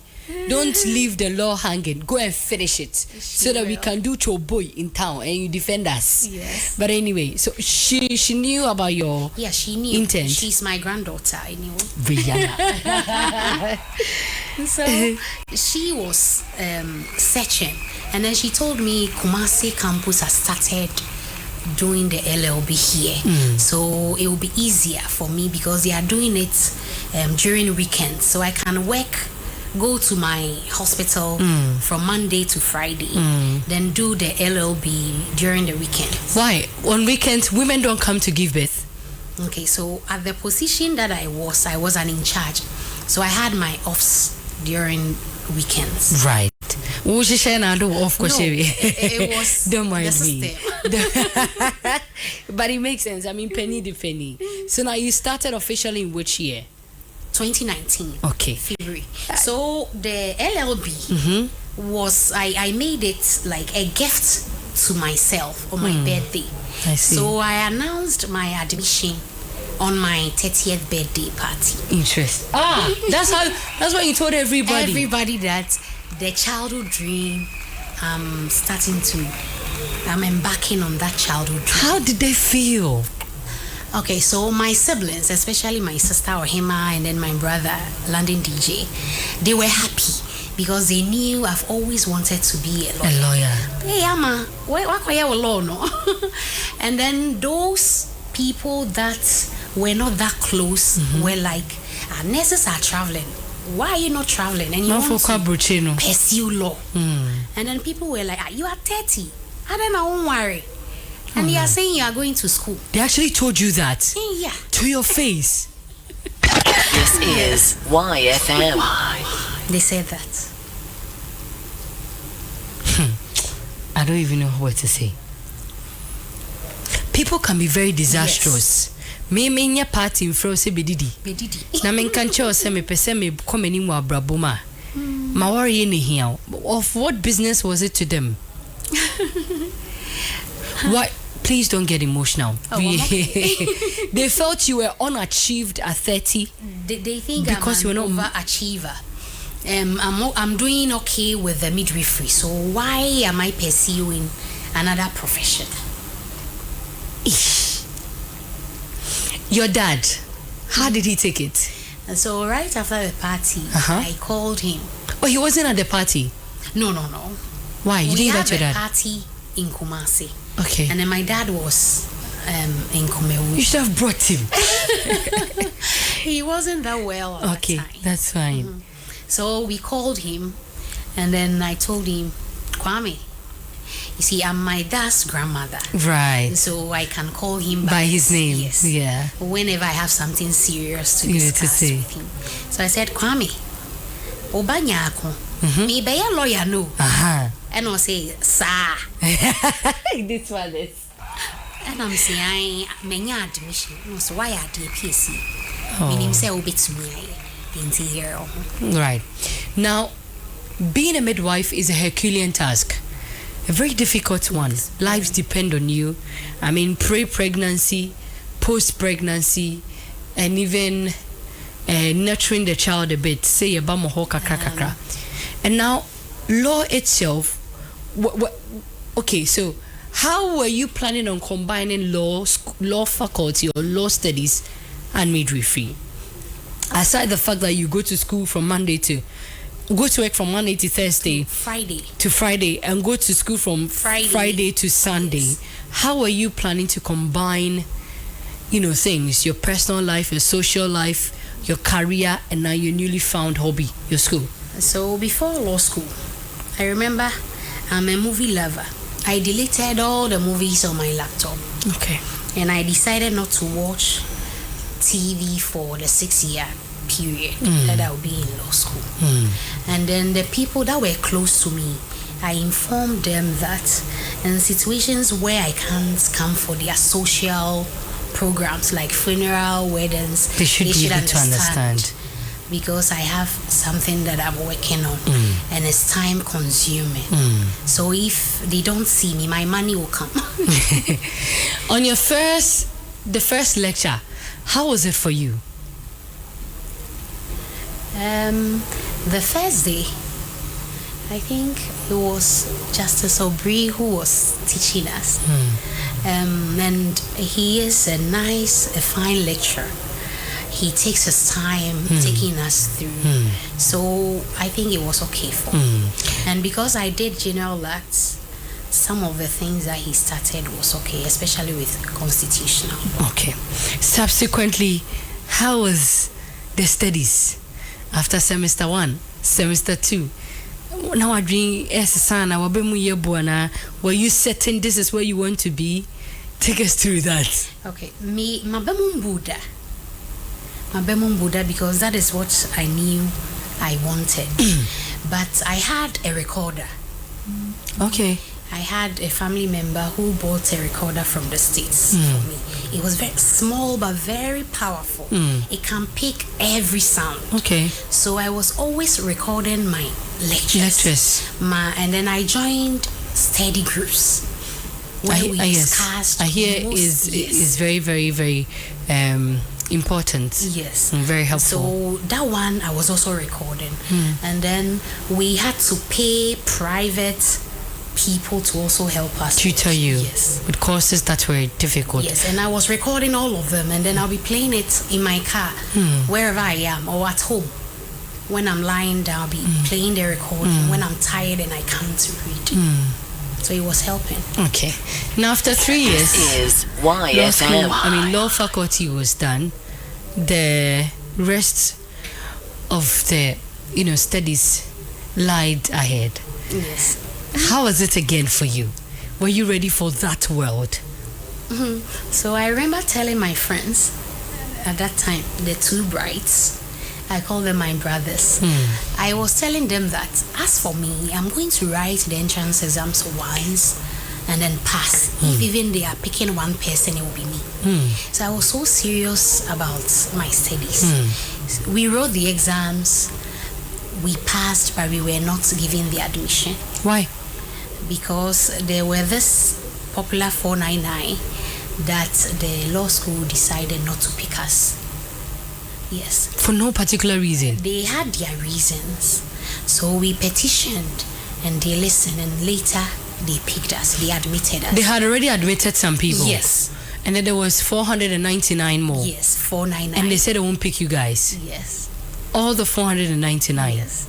don't leave the law hanging. Go and finish it so that we can do choboy in town and you defend us.
Yes.
But anyway, so she knew about your
she knew.
intent.
She's my granddaughter, anyway.
Rihanna.
So she was searching, and then she told me Kumasi campus has started doing the LLB here, so it will be easier for me because they are doing it during weekends, so I can go to my hospital from Monday to Friday, then do the LLB during the weekend.
Why? On weekends, women don't come to give birth.
Okay, so at the position that I was an in charge, so I had my offs during weekends.
Right. Of course,
it was
don't mind
me.
But it makes sense. I mean, penny to penny. So now you started officially in which year?
2019.
Okay.
February. So the LLB was I made it like a gift to myself on my birthday.
I see.
So I announced my admission on my 30th birthday party.
Interest. That's what you told everybody.
Everybody that the childhood dream, I'm embarking on that childhood dream.
How did they feel?
Okay, so my siblings, especially my sister Ohima and then my brother London DJ, they were happy because they knew I've always wanted to be a lawyer. Hey, Ama, what law no? And then those people that were not that close were like, nurses are traveling. Why are you not traveling? And you want to pursue law. And then people were like, you are 30. I don't know, don't worry. And they are saying you are going to school.
They actually told you that?
Yeah.
To your face.
This is YFM.
They said that.
I don't even know what to say. People can be very disastrous. Me nya party in Frose bedidi. Na men kan cho se me pese me komeni mu abraboma. Ma worry any here. Of what business was it to them? Why? Please don't get emotional. They felt you were unachieved at 30.
They think
because
I'm
you were
an
not
overachiever. I'm doing okay with the midwifery. So why am I pursuing another profession?
Your dad, how did he take it?
And so right after the party, I called him.
Oh, he wasn't at the party?
No.
Why? You didn't invite your dad?
We had a party in Kumasi.
Okay.
And then my dad was in Kumewu.
You should have brought him.
He wasn't that well at
okay,
that time.
That's fine.
So we called him, and then I told him, Kwame, you see, I'm my dad's grandmother.
Right.
So I can call him
by his name.
Yes.
Yeah.
Whenever I have something serious to discuss with him. So I said, Kwame, Obanyako, me be a lawyer, no. And I'll say, sir.
This one is.
And I'm saying, I many admission. No, so why are the PC? Meaning, say, obey to me.
Right. Now, being a midwife is a Herculean task. A very difficult one. Lives depend on you. I mean, pre-pregnancy, post-pregnancy, and even nurturing the child a bit, say about kakra. And now law itself, okay, so how were you planning on combining law faculty or law studies and midwifery? Aside the fact that you go to school from Monday to go to work from Monday to Thursday, Friday, and go to school from Friday to Sunday. Yes. How are you planning to combine, things, your personal life, your social life, your career, and now your newly found hobby, your school?
So before law school, I remember I'm a movie lover. I deleted all the movies on my laptop.
Okay.
And I decided not to watch TV for the 6-year period that I would be in law school. And then the people that were close to me, I informed them that in situations where I can't come for their social programs like funeral, weddings,
they should be able to understand.
Because I have something that I'm working on and it's time consuming. So if they don't see me, my money will come.
On the first lecture, how was it for you?
The first day, I think it was Justice Aubrey who was teaching us. And he is a fine lecturer. He takes his time taking us through. So I think it was okay for me. And because I did general acts, some of the things that he started was okay, especially with constitutional.
Okay. Subsequently, how was the studies after semester 1, semester 2? Now I dream were you certain this is where you want to be? Take us through that.
Okay. Mabemum Buddha, because that is what I knew I wanted. But I had a recorder.
Okay.
I had a family member who bought a recorder from the States for me. It was very small but very powerful. It can pick every sound.
Okay.
So I was always recording my lectures. And then I joined study groups.
I hear is very, very, very important.
Yes.
And very helpful.
So that one I was also recording. And then we had to pay private people to also help us
tutor you.
Yes.
With courses that were difficult.
Yes, and I was recording all of them, and then I'll be playing it in my car wherever I am or at home. When I'm lying down, I'll be playing the recording when I'm tired and I can't read. So it was helping.
Okay. Now after 3 years,
this is YFM.
Law faculty was done. The rest of the studies lied ahead.
Yes.
How was it again for you? Were you ready for that world?
So I remember telling my friends at that time, the two brides, I call them my brothers. I was telling them that as for me, I'm going to write the entrance exams once and then pass. If even they are picking one person, it will be me. So I was so serious about my studies. We wrote the exams, we passed, but we were not given the admission.
Why?
Because there were this popular 499 that the law school decided not to pick us. Yes.
For no particular reason?
They had their reasons. So we petitioned and they listened, and later they picked us. They admitted us.
They had already admitted some people?
Yes.
And then there was 499 more?
Yes, 499.
And they said they won't pick you guys?
Yes.
All the 499?
Yes.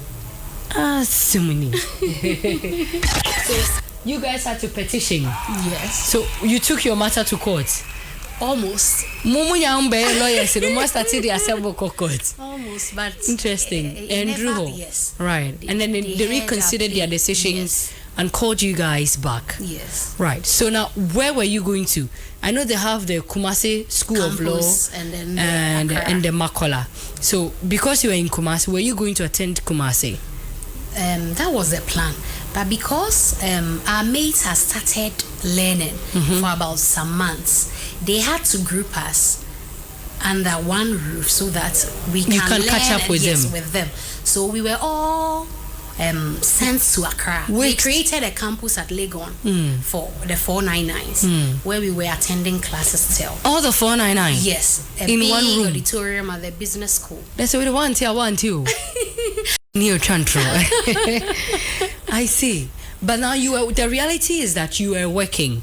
So many. So you guys had to petition?
Yes.
So you took your matter to court?
Almost.
Lawyers, you must have the assembly court.
Almost, but
interesting. Andrew,
yes.
Right. And then they reconsidered their decision and called you guys back.
Yes.
Right. So now, where were you going to? I know they have the Kumasi School
Campus,
of Law
and
the Makola. So because you were in Kumasi, were you going to attend Kumasi?
That was the plan. But because our mates had started learning for about some months, they had to group us under one roof so that we can
catch up with them.
So we were all sent to Accra. We created a campus at Legon for the 499s, where we were attending classes till.
All the 499?
Yes.
In one room?
Auditorium at the business school.
That's what we want too. New control. I see. But now the reality is that you are working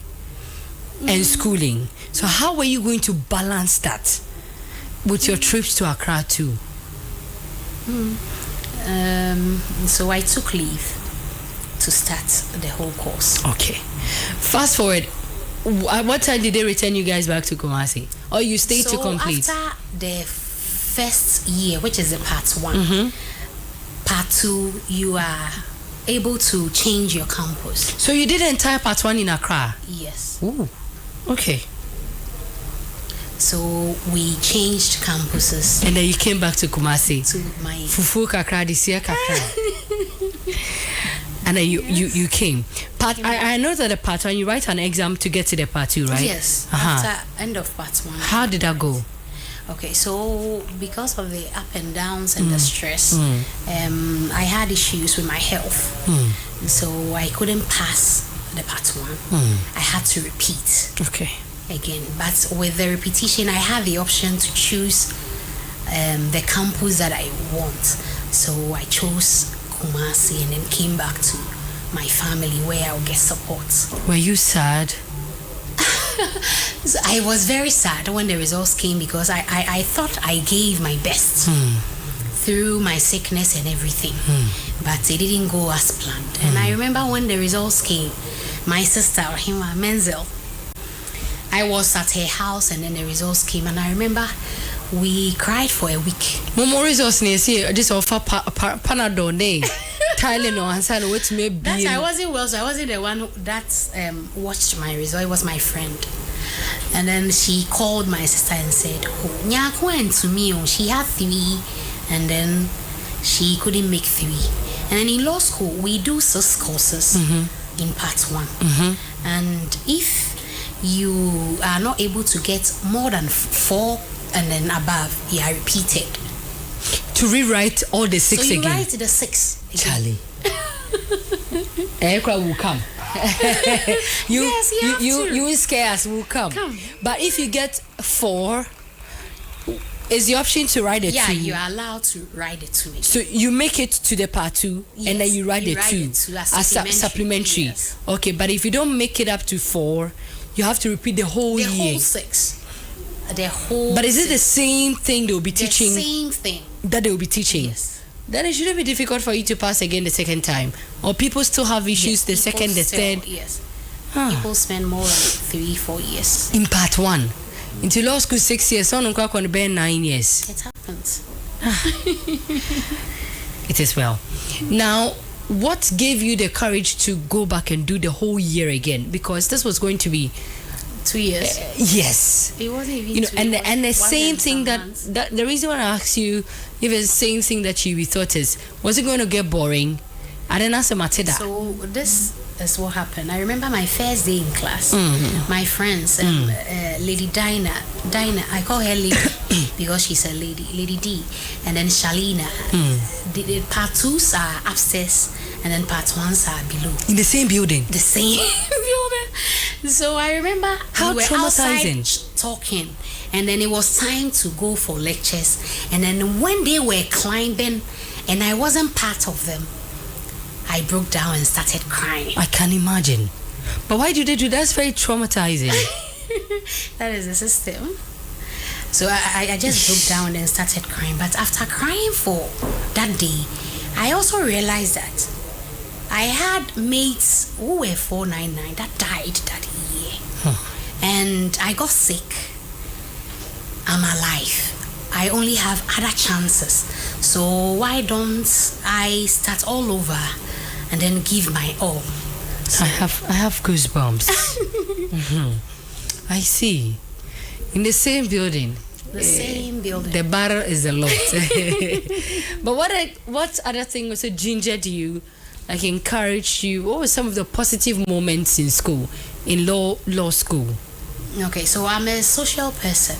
and schooling. So how were you going to balance that with your trips to Accra too?
So I took leave to start the whole course.
Okay. Fast forward. At what time did they return you guys back to Kumasi? Or you stayed to complete?
After the first year, which is the part 1, part 2, you are able to change your campus.
So you did the entire part 1 in Accra?
Yes.
Ooh. Okay.
So we changed campuses.
And then you came back to Kumasi.
To my
Fufu Kakra, this year Kakra. And then you came. I know that the part 1, you write an exam to get to the part 2, right?
Yes. After end of part 1.
How did that go?
Okay, so because of the up and downs and the stress, I had issues with my health. So I couldn't pass the part 1. I had to repeat.
Okay.
Again, but with the repetition, I had the option to choose the campus that I want. So I chose Kumasi and then came back to my family where I'll get support.
Were you sad?
So I was very sad when the results came because I thought I gave my best through my sickness and everything, but it didn't go as planned. And I remember when the results came, my sister, Rahima Menzel, I was at her house and then the results came, and I remember we cried for a week.
More results here. Just offer Panadol day. Tylenol and said what may be.
That I wasn't well, so I wasn't the one that watched my result. It was my friend. And then she called my sister and said, "Oh, Nyako went to me. She had 3, and then she couldn't make 3. And then in law school, we do 6 courses in part 1. And if you are not able to get more than 4 and then above, you are repeated.
To rewrite all the 6 again.
So you write the 6 again.
Charlie. Ekra will come. You scare us, will come. But if you get 4, is the option to write the 2?
Yeah, you are allowed to write the 2 again.
So you make it to the part 2, and then you write the 2 as supplementary.
Yes.
Okay, but if you don't make it up to 4, you have to repeat the whole year.
The whole 6. The whole.
But is it the same thing they will be teaching?
The same thing
that they will be teaching.
Yes.
Then it shouldn't be difficult for you to pass again the second time. Or people still have issues the second, the third.
Yes. People spend more than 3-4 years
in part 1. Into law school 6 years, on 9 years.
It happens.
It is well. Now, what gave you the courage to go back and do the whole year again? Because this was going to be
2 years.
Yes.
It wasn't even 2
years. And the same thing that the reason why I asked you if it's the same thing that you thought was it going to get boring? I didn't answer Matida.
So this is what happened. I remember my first day in class. My friends, Lady Dinah, I call her Lady because she's a lady, Lady D, and then Shalina. The part 2s are upstairs, and then part 1s are below.
In the same building.
The same building. So I remember
how
we were
traumatizing.
Outside talking, and then it was time to go for lectures. And then when they were climbing, and I wasn't part of them, I broke down and started crying.
I can imagine. But why do they do that? That's very traumatizing.
That is the system. So I just broke down and started crying. But after crying for that day, I also realized that I had mates who were 499 that died that year. And I got sick. I'm alive. I only have other chances. So why don't I start all over and then give my all? So
I have goosebumps. I see. In the same building.
The same building.
The battle is a lot. But what other thing also gingered you, like encouraged you? What were some of the positive moments in school, in law school?
Okay, so I'm a social person.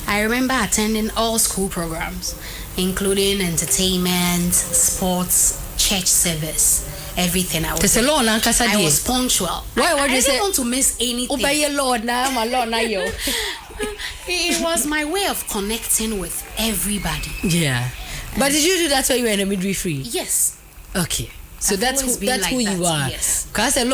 I remember attending all school programs, including entertainment, sports, church service, everything. I was punctual.
Why?
I didn't want to miss anything.
Obey your Lord now, my Lord now, yo.
It was my way of connecting with everybody.
Yeah. But did you do that when you were in a midwifery?
Yes.
Okay. So that's who you are.
Yes.
Because in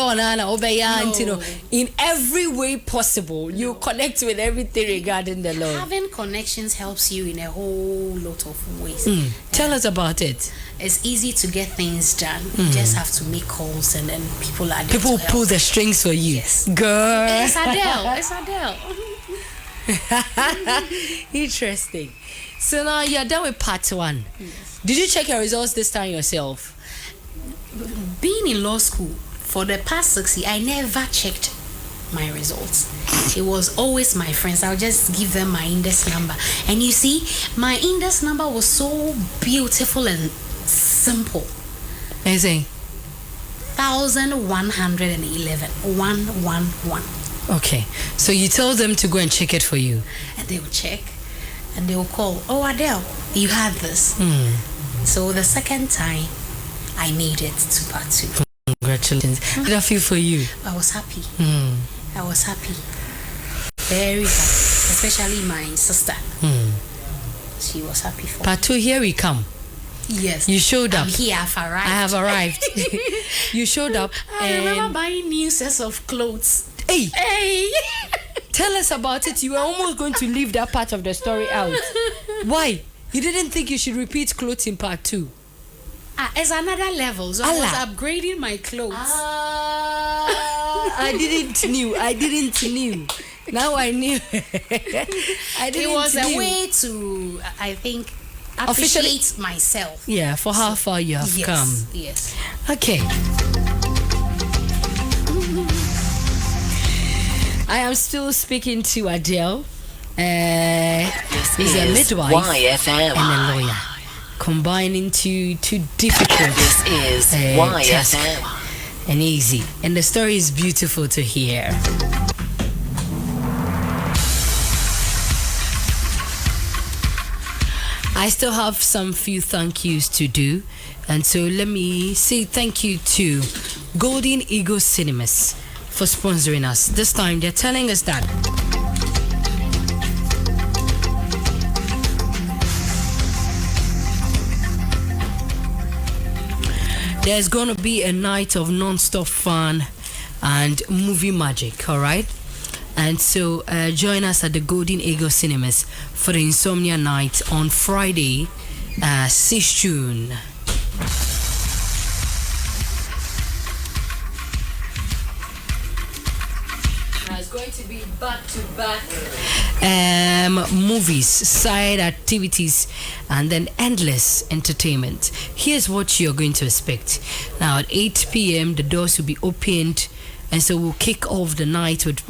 every way possible, you connect with everything regarding the Lord.
Having connections helps you in a whole lot of ways.
Tell us about it.
It's easy to get things done. You just have to make calls, and then people are there.
People pull the strings for you.
Yes.
Girl.
It's Adele.
Interesting. So now you're done with part 1. Yes. Did you check your results this time yourself?
Being in law school for the past 6 years, I never checked my results. It was always my friends. I'll just give them my index number. And you see, my index number was so beautiful and simple.
Amazing.
1111. 111.
Okay. So you told them to go and check it for you.
And they will check. And they will call, oh, Adele, you had this. So the second time, I made it to part 2.
Congratulations. How did I feel for you?
I was happy. I was happy. Very happy. Especially my sister. She was happy for
part 2, here we come.
Yes.
You showed up.
I'm here, I
have arrived. You showed up.
I remember buying new sets of clothes.
Hey! Tell us about it. You were almost going to leave that part of the story out. Why? You didn't think you should repeat clothes in part 2?
It's another level. So I was upgrading my clothes.
I didn't knew. Now I knew.
It was a way to, I think, appreciate myself.
Yeah, for how far you have come.
Yes.
Okay. I am still speaking to Adele. He's a midwife
YFM.
and a lawyer, combining two difficult
This is YFM.
tasks and easy. And the story is beautiful to hear. I still have some few thank yous to do, and so let me say thank you to Golden Eagle Cinemas for sponsoring us. This time they're telling us that there's gonna be a night of non-stop fun and movie magic, all right? And so join us at the Golden Eagle Cinemas for the Insomnia Night on Friday, 6 June. It's going to be back-to-back movies, side activities, and then endless entertainment. Here's what you're going to expect. Now at 8 p.m. the doors will be opened, and so we'll kick off the night with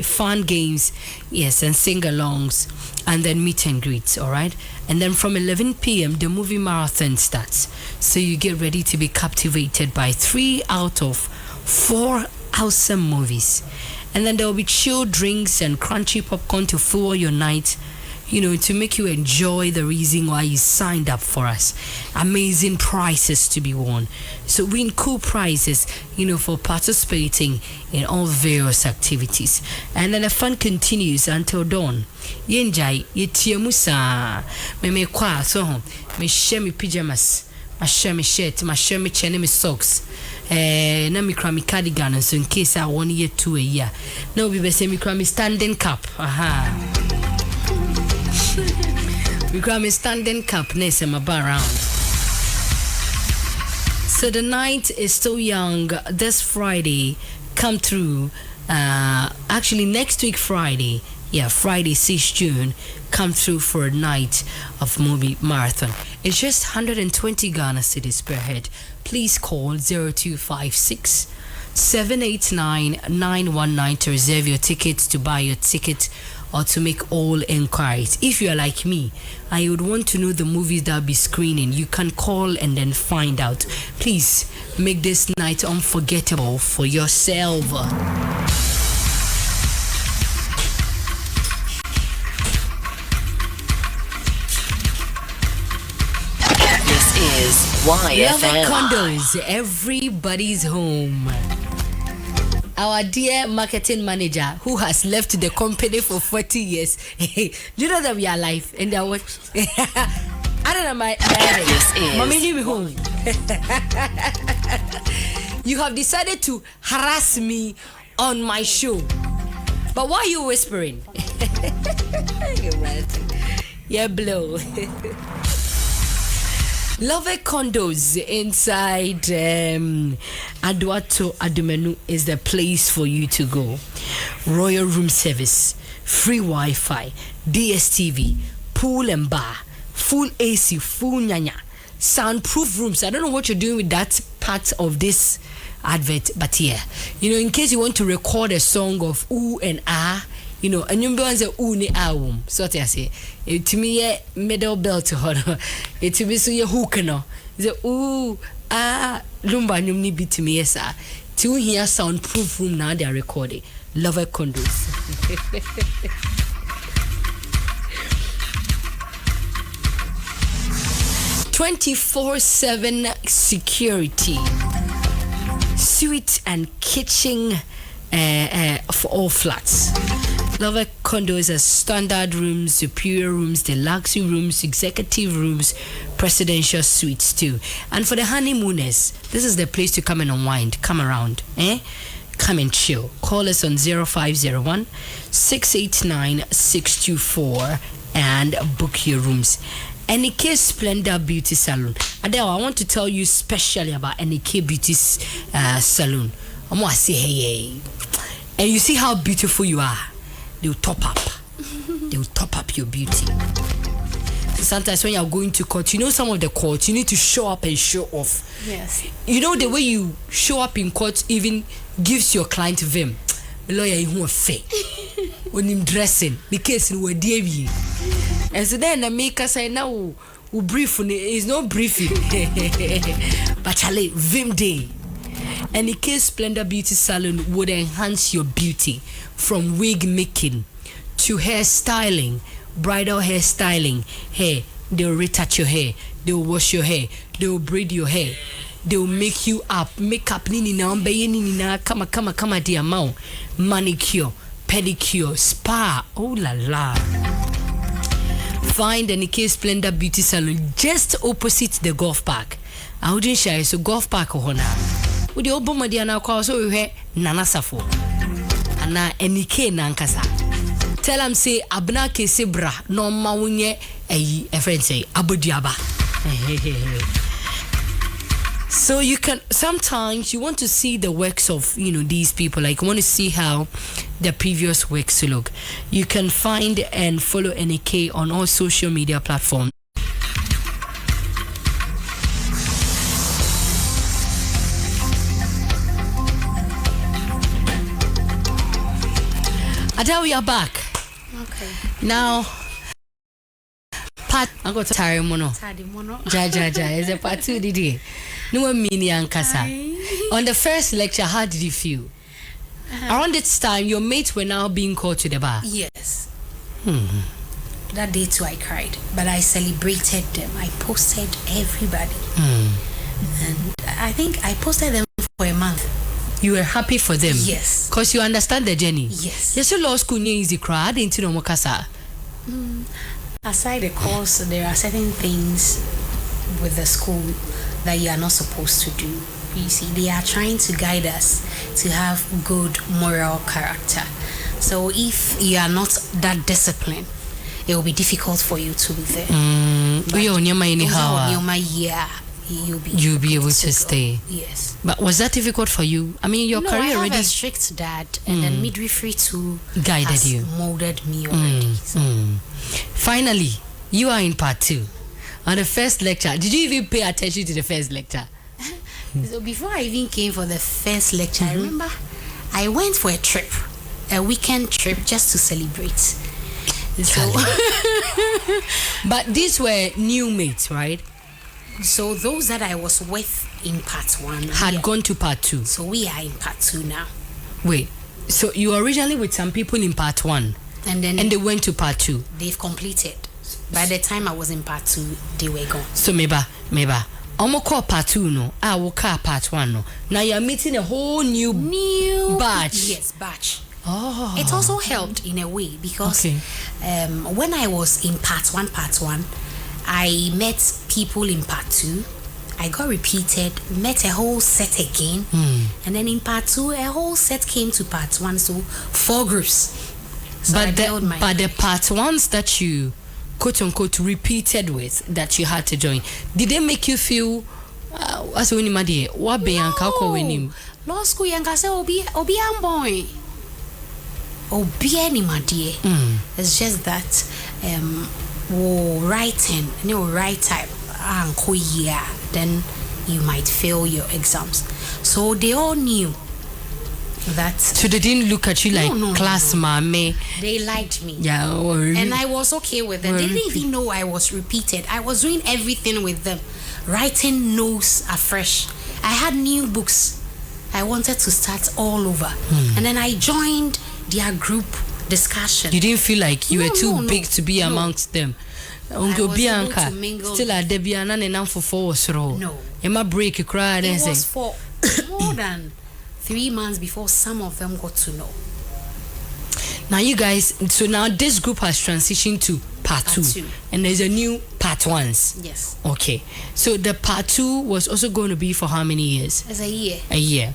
fun games, yes, and sing-alongs, and then meet and greets, all right? And then from 11 p.m. the movie marathon starts, so you get ready to be captivated by 3 out of 4 awesome movies. And then there will be chilled drinks and crunchy popcorn to fuel your night, to make you enjoy the reason why you signed up for us. Amazing prizes to be won. So win cool prizes, for participating in all various activities. And then the fun continues until dawn. Yenjai, yetiamusa, me kwa so me share me pajamas, I share me shirt, I share me chene me socks. Na mi kra mi cardigan, so in case I 1 year 2 a year. No be say mi kra mi standing cap. We kra mi standing cap na se ma around. So the night is still young. This Friday, come through. Actually next week Friday. Yeah, Friday 6 June, come through for a night of movie marathon. It's just 120 Ghana cedis per head. Please call 0256 789 919 to reserve your tickets, to buy your ticket, or to make all inquiries. If you are like me, I would want to know the movies that will be screening. You can call and then find out. Please make this night unforgettable for yourself.
This is YFM.
Love condos, everybody's home. Our dear marketing manager who has left the company for 40 years. Do you know that we are alive? And that what? I don't know my Mommy, leave me home. You have decided to harass me on my show. But why are you whispering? Yeah, blow. Love Condos inside Aduato Adumenu is the place for you to go. Royal room service, free Wi-Fi, DSTV, pool and bar, full AC, full nyanya, soundproof rooms. I don't know what you're doing with that part of this advert, but yeah, you know, in case you want to record a song of ooh and ah, you know, and you say ooh ni ah so what I say, it to me middle belt to her, it to be so your hook no, the ooh ah lumba nyum ni beat me yes ah, to hear soundproof room now they are recording. Love condos. 24/7 security, suite and kitchen for all flats. Love condos are standard rooms, superior rooms, deluxe rooms, executive rooms, presidential suites too. And for the honeymooners, this is the place to come and unwind. Come around, come and chill. Call us on 0501 689 624 and book your rooms. NK Splendor Beauty Salon. Adele, I want to tell you specially about NK Beauty Salon. I'm going to say hey. And you see how beautiful you are. They'll top up. They'll top up your beauty. Sometimes when you're going to court, you know some of the courts, you need to show up and show off.
Yes.
You know the way you show up in court even gives your client vim. Lawyer, you want fair. When him dressing, the case in where DV. And so then the maker say now we brief is no briefing. But Charlie, vim day. And the case Splendor Beauty Salon would enhance your beauty from wig making to hair styling, bridal hair styling. Hey, they'll retouch your hair, they'll wash your hair, they'll braid your hair, they'll make you up, makeup nini na kama dear mouth, manicure, pedicure, spa, oh la la. Find the case Splendor Beauty Salon just opposite the golf park. I wouldn't share so golf park hona. With the Obama Diana call so we hear Nana Safo. Ana NK Nankasa. Tell them say Abna Kesebra no maunye a friend say Abudiaba. So you can sometimes you want to see the works of these people, like you want to see how the previous works look. You can find and follow NK on all social media platforms. Adele, we are back.
Okay.
Now, part I got Tari Mono. Ja. Is a part 2 did no mini ankasa. On the first lecture, how did you feel? Around this time, your mates were now being called to the bar.
Yes. That day too, I cried, but I celebrated them. I posted everybody, and I think I posted them for a month.
You were happy for them?
Yes.
Because you understand the journey?
Yes.
Yes, your law school near easy cry. I didn't know Mokasa.
Aside the course, there are certain things with the school that you are not supposed to do. You see, they are trying to guide us to have good moral character. So if you are not that disciplined, it will be difficult for you to be there. You'll
be able to stay.
Yes.
But was that difficult for you? I mean, your career
I have
already
a strict dad, and then midwifery too
guided you,
molded me already.
Finally, you are in part 2. On the first lecture, did you even pay attention to the first lecture?
So before I even came for the first lecture, I remember I went for a weekend trip just to celebrate. So,
but these were new mates, right?
So those that I was with in part 1
had gone to part 2.
So we are in part 2 now.
Wait, so you were originally with some people in part 1,
and they
went to part 2.
They've completed. By the time I was in part 2, they were gone.
So maybe call part 2 no. I will call part 1 no. Now you're meeting a whole new batch.
Yes, batch.
Oh.
It also helped in a way because when I was in part one, I met people in part 2. I got repeated, met a whole set again, and then in part 2, a whole set came to part 1, so 4 groups. So
but the part 1s that you quote unquote repeated with that you had to join, did they make you feel as when you what be
law school yanka say obi am boy obi anybody. It's just that writing right type then you might fail your exams, so they all knew that.
So they didn't look at you like class mame.
They liked me.
Yeah,
and I was okay with them. They didn't even know I was repeated. I was doing everything with them, writing notes afresh. I had new books. I wanted to start all over, and then I joined their group discussion.
You didn't feel like you were too big to be amongst them.
Uncle Bianca still
at Debiana and for 4 was wrong.
No,
break a cry.
It was for more than 3 months before some of them got to know.
Now you guys, so now this group has transitioned to part 2, and there's a new part 1s.
Yes.
Okay, so the part 2 was also going to be for how many years?
As a year.
A year.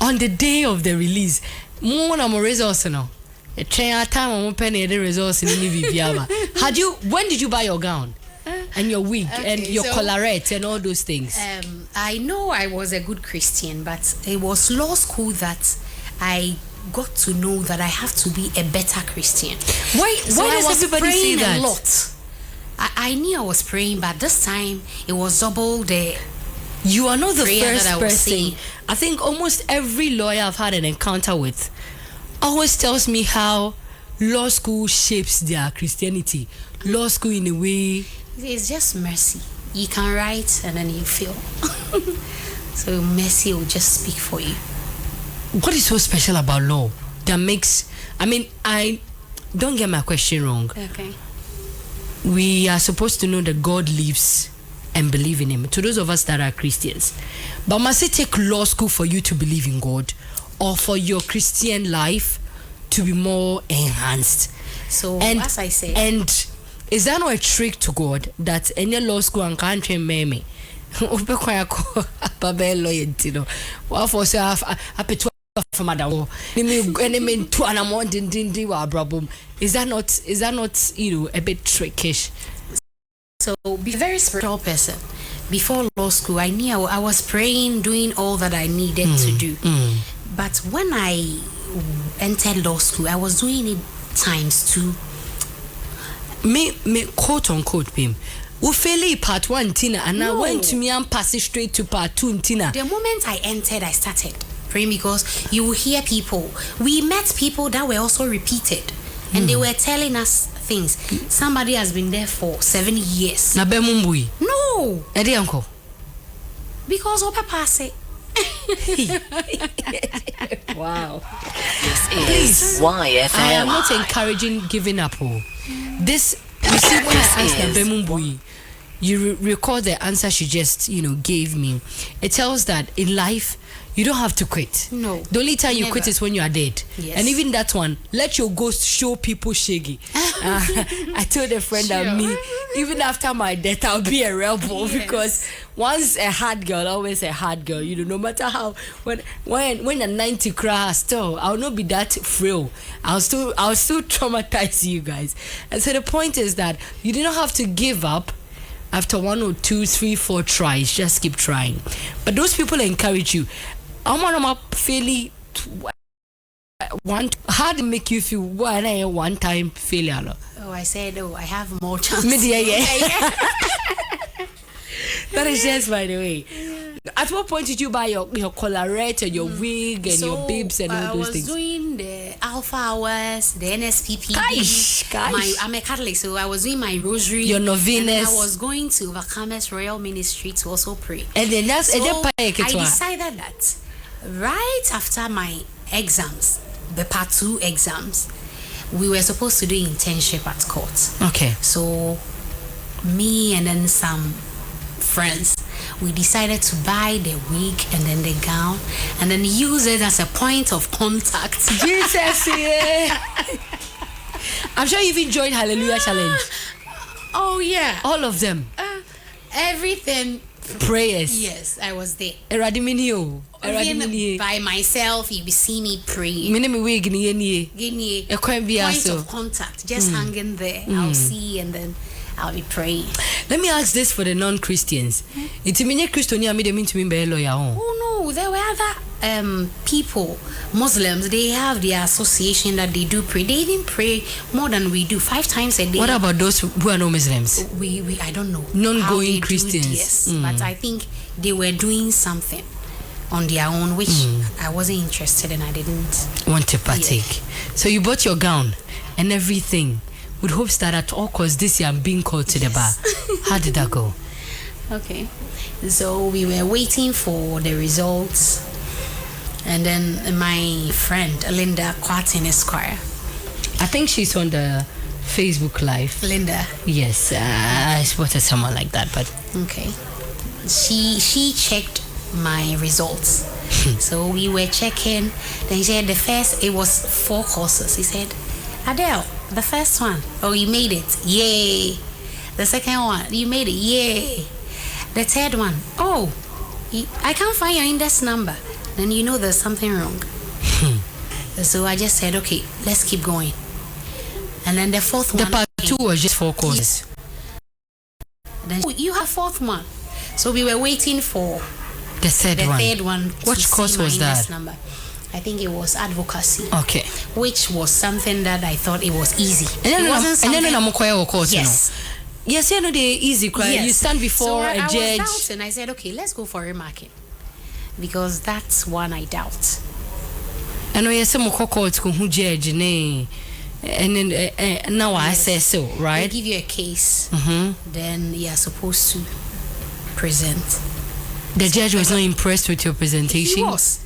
On the day of the release, more results now. A train time on penny the results in Had you? When did you buy your gown and your wig and your collarette and all those things?
I know I was a good Christian, but it was law school that I got to know that I have to be a better Christian.
Why does everybody say that?
A lot. I knew I was praying, but this time it was double the.
You are not the first person.
Saying.
I think almost every lawyer I've had an encounter with always tells me how law school shapes their Christianity. Law school in a way.
It's just mercy. You can write and then you feel. So mercy will just speak for you.
What is so special about law that makes... I don't get my question wrong.
Okay.
We are supposed to know that God lives and believe in him. To those of us that are Christians. But must it take law school for you to believe in God? Or for your Christian life to be more enhanced?
So, as I say,
and is that not a trick to God that any law school and country me? Is that not a bit trickish?
So be a very spiritual person. Before law school, I knew I was praying, doing all that I needed to do. But when I entered law school, I was doing it times 2.
Me quote unquote Pim. We fail part 1 Tina, and I went to me and pass it straight to part 2 Tina.
The moment I entered, I started praying because you will hear people. We met people that were also repeated, and they were telling us things. Somebody has been there for 7 years.
Na be mumbui.
No.
Edi uncle.
Because Opa pass it.
Wow.
This is YFM.
I am not encouraging giving up. This, you see, when I asked Nabemumbui, you recall the answer she just, gave me. It tells that in life, you don't have to quit.
No.
The only time you quit is when you are dead.
Yes.
And even that one, let your ghost show people shaggy. I told a friend that me, even after my death, I'll be a rebel because once a hard girl, always a hard girl. No matter how when a 90 cry still, I'll not be that frail. I'll still traumatize you guys. And so the point is that you do not have to give up. After 1 or 2, 3, 4 tries, just keep trying. But those people encourage you. I'm fairly how to make you feel one time failure.
Oh, I said, I have more chance.
That is just by the way. At what point did you buy your collarette and your wig and your bibs and all those things?
I was doing the Alpha Hours, the NSPP. I'm a Catholic, so I was doing my rosary.
Your novenas.
And I was going to Overcomers Royal Ministry to also pray.
And then I
decided that right after my exams, the part 2 exams, we were supposed to do internship at court.
Okay.
So me and then some friends, we decided to buy the wig and then the gown and then use it as a point of contact.
Jesus, yeah. I'm sure you've enjoyed Hallelujah Challenge.
Oh yeah,
all of them.
Everything.
Prayers.
Yes, I was there.
Even
by myself, you will see me pray. Point of contact, just hanging there. I'll see and then I'll be praying.
Let me ask this for the non-Christians.
Oh no, there were other people, Muslims. They have their association that they do pray. They even pray more than we do, 5 times a day.
What about those who are no Muslims?
We I don't know.
Non-going Christians.
Yes, but I think they were doing something on their own, which I wasn't interested in. I didn't
want to partake. So you bought your gown and everything with hopes that at all costs this year I'm being called to the bar. How did that go?
Okay, so we were waiting for the results, and then my friend Linda, Ghanaian Esquire.
I think she's on the Facebook Live.
Linda.
Yes, I spotted someone like that, but
okay. She checked my results. So we were checking. Then he said it was 4 courses. He said, Adele, the first one, oh, you made it, yay. The second one, you made it, yay. The third one, oh, I can't find your index number. Then you know there's something wrong. So I just said, okay, let's keep going. And then the fourth one.
The part 2 was just 4 courses.
Then you have 4th one. So we were waiting for
the third
one.
Which course was that?
Number. I think it was advocacy.
Okay.
Which was something that I thought it was easy.
And then
it wasn't something.
And then course,
yes.
Yes, you know the easy cry. Yes. You stand before a judge.
I was doubting. I said, okay, let's go for remarking, because that's one I doubt.
I know some court who judge and then now I say so, right?
They give you a case, then you're supposed to present.
The judge was not impressed with your presentation.
He was.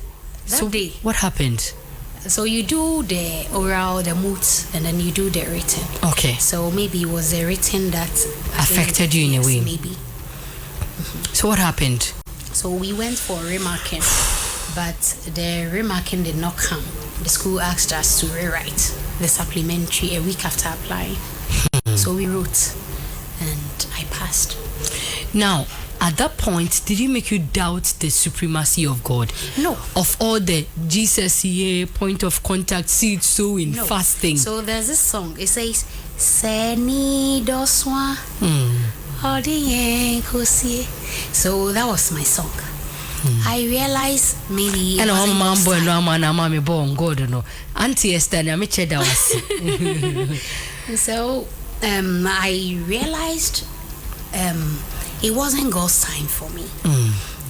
That day.
What happened?
So you do the oral, the moots, and then you do the written.
Okay.
So maybe it was the written that
affected you in a way.
Maybe.
So what happened?
So we went for remarking, but the remarking did not come. The school asked us to rewrite the supplementary a week after applying. So we wrote, and I passed.
Now, at that point, did it make you doubt the supremacy of God?
No.
Of all the Jesus here, point of contact, seed sowing, fasting.
So there's this song. It says, Seni doswa. So that was my song. I realized maybe.
And I'm mambo and I'm born God no. Auntie Esther, I'm a cheddar.
So I realized it wasn't God's time for me.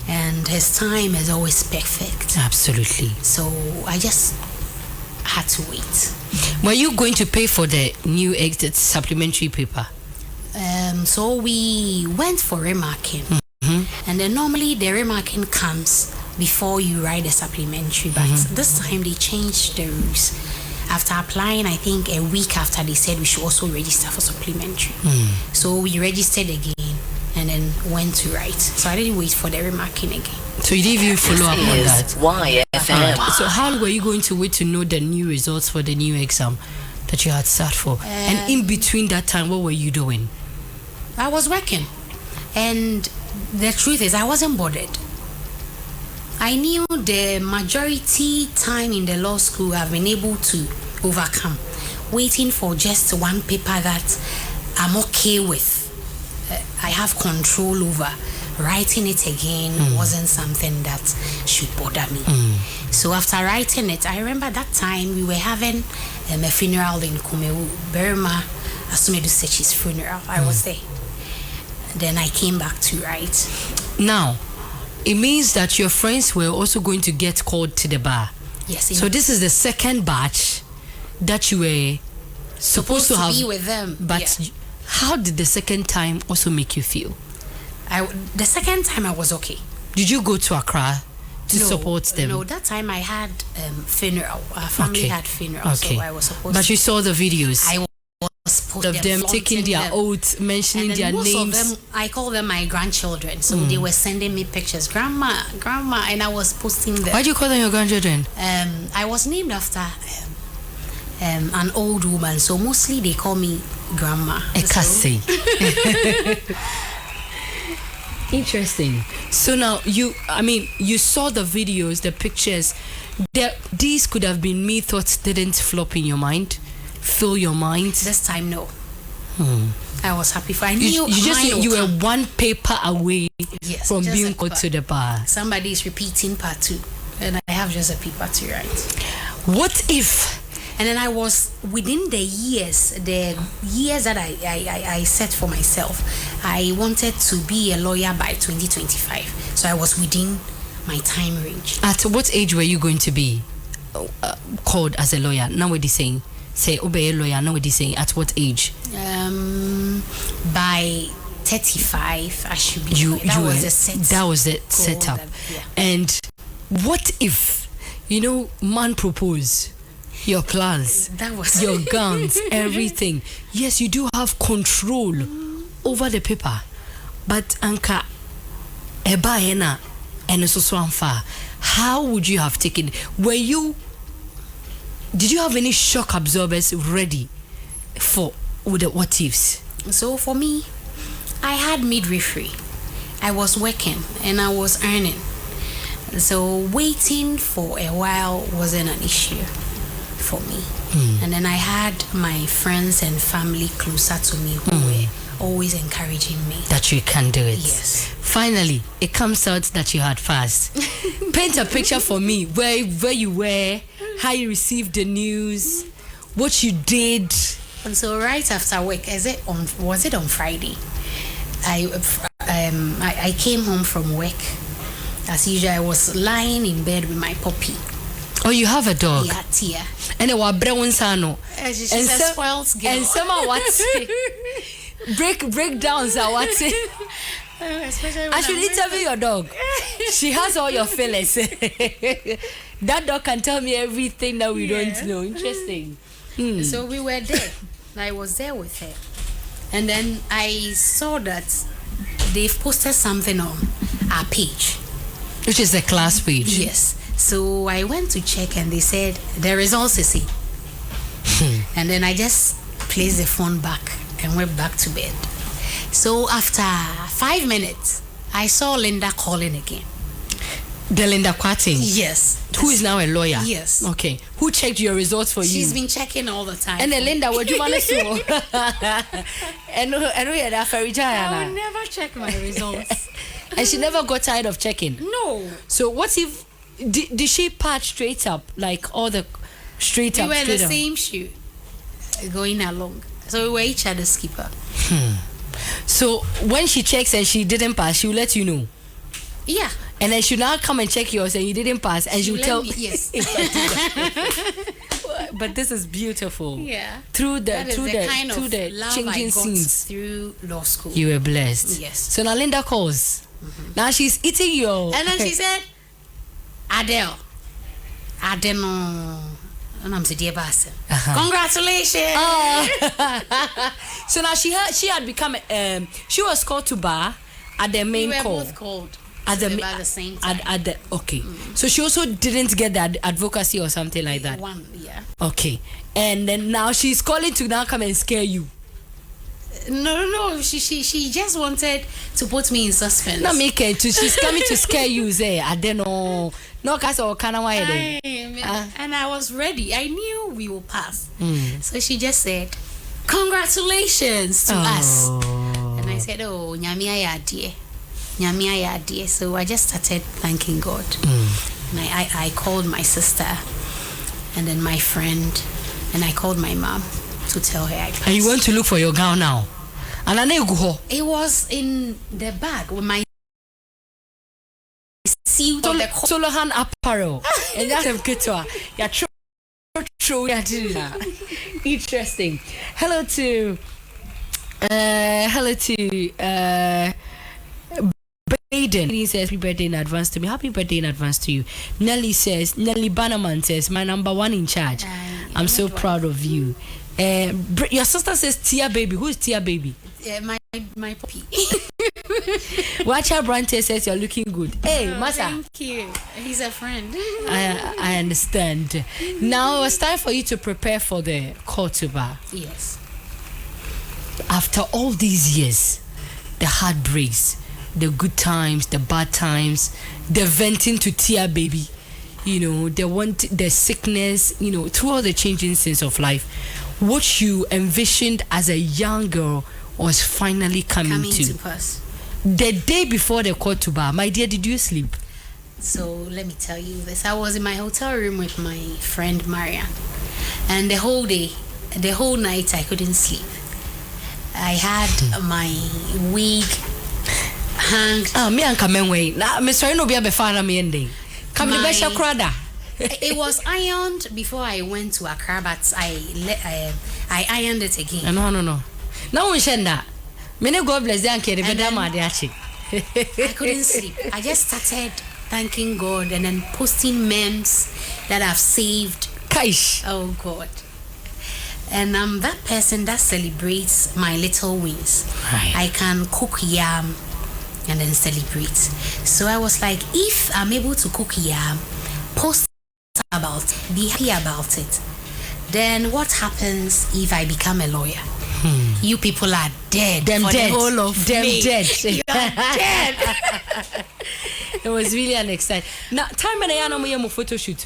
And his time is always perfect.
Absolutely.
So I just had to wait.
Were you going to pay for the new exit supplementary paper?
So we went for remarking. And then normally the remarking comes before you write the supplementary, but this time they changed the rules. After applying, I think a week after, they said we should also register for supplementary. So we registered again and then went to write. So I didn't wait for the remarking again.
So you didn't even follow up on that?
YFM.
So how were you going to wait to know the new results for the new exam that you had sat for? And in between that time, what were you doing?
I was working. And the truth is, I wasn't bothered. I knew the majority time in the law school I've been able to overcome. Waiting for just one paper that I'm okay with. I have control over. Writing it again wasn't something that should bother me. So after writing it, I remember that time we were having a funeral in Kumewu. Berma Asumedu Sechi's funeral. I was there. Then I came back to write.
Now, it means that your friends were also going to get called to the bar.
Yes.
So this is the second batch that you were supposed to have
be with them.
But how did the second time also make you feel?
The second time I was okay.
Did you go to Accra to support them?
No, that time I had funeral. Our family had funeral, so I was supposed
But you saw the videos.
I was post
of them taking their
them.
oaths, mentioning
And
their
then most
names.
of them, I call them my grandchildren. So they were sending me pictures, grandma, and I was posting them.
Why do you call them your grandchildren?
I was named after an old woman, so mostly they call me grandma.
Ekasi. Interesting. So now you saw the videos, the pictures. These could have been me thoughts didn't flop in your mind, fill your mind.
This time, no. I was happy for. I knew
you were one paper away from
just
being
a
called
paper.
to the bar.
Somebody is repeating part 2, and I have just a paper to write.
What if?
And then I was within the years that I set for myself. I wanted to be a lawyer by 2025. So I was within my time range.
At what age were you going to be called as a lawyer? Now what are saying? Say, obey a lawyer. Now what are saying? At what age?
By 35, I should be.
That was the
goal
setup.
Yeah.
And what if, man propose? Your class,
that was
your guns, everything. Yes, you do have control over the paper, but anka eba ena and so anfa. How would you have taken? Did you have any shock absorbers ready with the what ifs?
So for me, I had midwifery. I was working and I was earning. So waiting for a while wasn't an issue for me. And then I had my friends and family closer to me who were always encouraging me
that you can do it.
Yes.
Finally, it comes out that you had fast. Paint a picture for me where you were, how you received the news, what you did.
And so right after work, was it on Friday? I came home from work. As usual, I was lying in bed with my puppy.
Oh, you have a dog?
Yeah, Tia.
And it was Brewonsano.
She's a spoiled girl.
And some are what? Breakdowns are what? I should interview your dog. She has all your feelings. That dog can tell me everything that we don't know. Interesting.
So we were there. I was there with her. And then I saw that they've posted something on our page.
Which is the class page?
Yes. So I went to check and they said the results is C. And then I just placed the phone back and went back to bed. So after 5 minutes, I saw Linda calling again.
The Linda Quating?
Yes.
Who is now a lawyer?
Yes.
Okay. Who checked your results for you?
She's been checking all the time.
And then Linda, what do you want to say? And we had a fairy
I would never check my results.
And she never got tired of checking?
No.
So what if, did she patch straight up, like all the straight up?
We were in the same shoe, going along. So we were each other's keeper.
So when she checks and she didn't pass, she'll let you know?
Yeah.
And then she'll now come and check yours and you didn't pass, and she'll tell
me, yes.
But this is beautiful.
Yeah.
Through the
kind of
changing scenes
through law school.
You were blessed.
Yes.
So now Linda calls. Now she's eating your.
And then she said, Adele. And I'm saying, dear Bassem. Congratulations.
So now she had become she was called to bar at the main
we were
call.
both called
at
the same time.
Okay. So she also didn't get that advocacy or something like that.
One, yeah.
Okay. And then now she's calling to now come and scare you.
No. She just wanted to put me in suspense.
Not make it. She's coming to scare you. Say, I don't know. No, cause or can I?
And I was ready. I knew we will pass. So she just said, "Congratulations to us." And I said, "Oh, nyamia ya dear." So I just started thanking God. And I called my sister, and then my friend, and I called my mom to tell her I passed.
And you went to look for your gown now? And I know
it was in the bag with my suit on the
Solohan apparel. And that's a good one. Yeah, true. Interesting. Hello to Baden. He says happy birthday in advance to me. Happy birthday in advance to you. Nelly Bannerman says, my number one in charge. I'm so proud of you. Your sister says Tia Baby. Who is Tia Baby?
My puppy.
Watch her Brante says you're looking good. Hey, Masa.
Thank you. He's a friend.
I understand. Now it's time for you to prepare for the Kotuba.
Yes.
After all these years, the heartbreaks, the good times, the bad times, the venting to Tia Baby, the sickness, through all the changing scenes of life, what you envisioned as a young girl was finally coming to
pass.
The day before the Kotuba, my dear, did you sleep?
So let me tell you this. I was in my hotel room with my friend Marian, and the whole night I couldn't sleep. I had my wig hanged.
Me and Kamenwe. Now, I'm sorry, no be a fan of me ending. Come to Besha Krada.
It was ironed before I went to Accra, but I ironed it again.
No. Now we share that. Many God bless them.
I couldn't sleep. I just started thanking God and then posting memes that I've saved.
Kaish.
Oh God. And I'm that person that celebrates my little wins.
Right.
I can cook yam and then celebrate. So I was like, if I'm able to cook yam, post about it, be happy about it, then what happens if I become a lawyer? You people are dead.
Them
for
dead.
The whole of
them
me.
dead.
You are dead.
It was really an exciting. Now, time and I am photo shoot,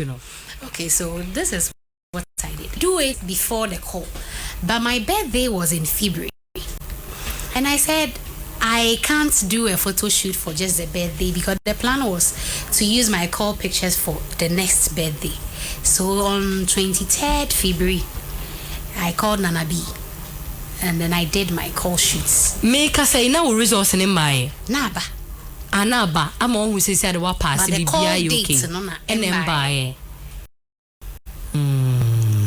Okay, so this is what I did. Do it before the call. But my birthday was in February. And I said, I can't do a photo shoot for just the birthday because the plan was to use my call pictures for the next birthday. So on 23rd February, I called Nana B. And then I did my call shoots.
Make us say now resource in my
Naba.
Anaba. I'm on who says what pass
the call dates
and then buy.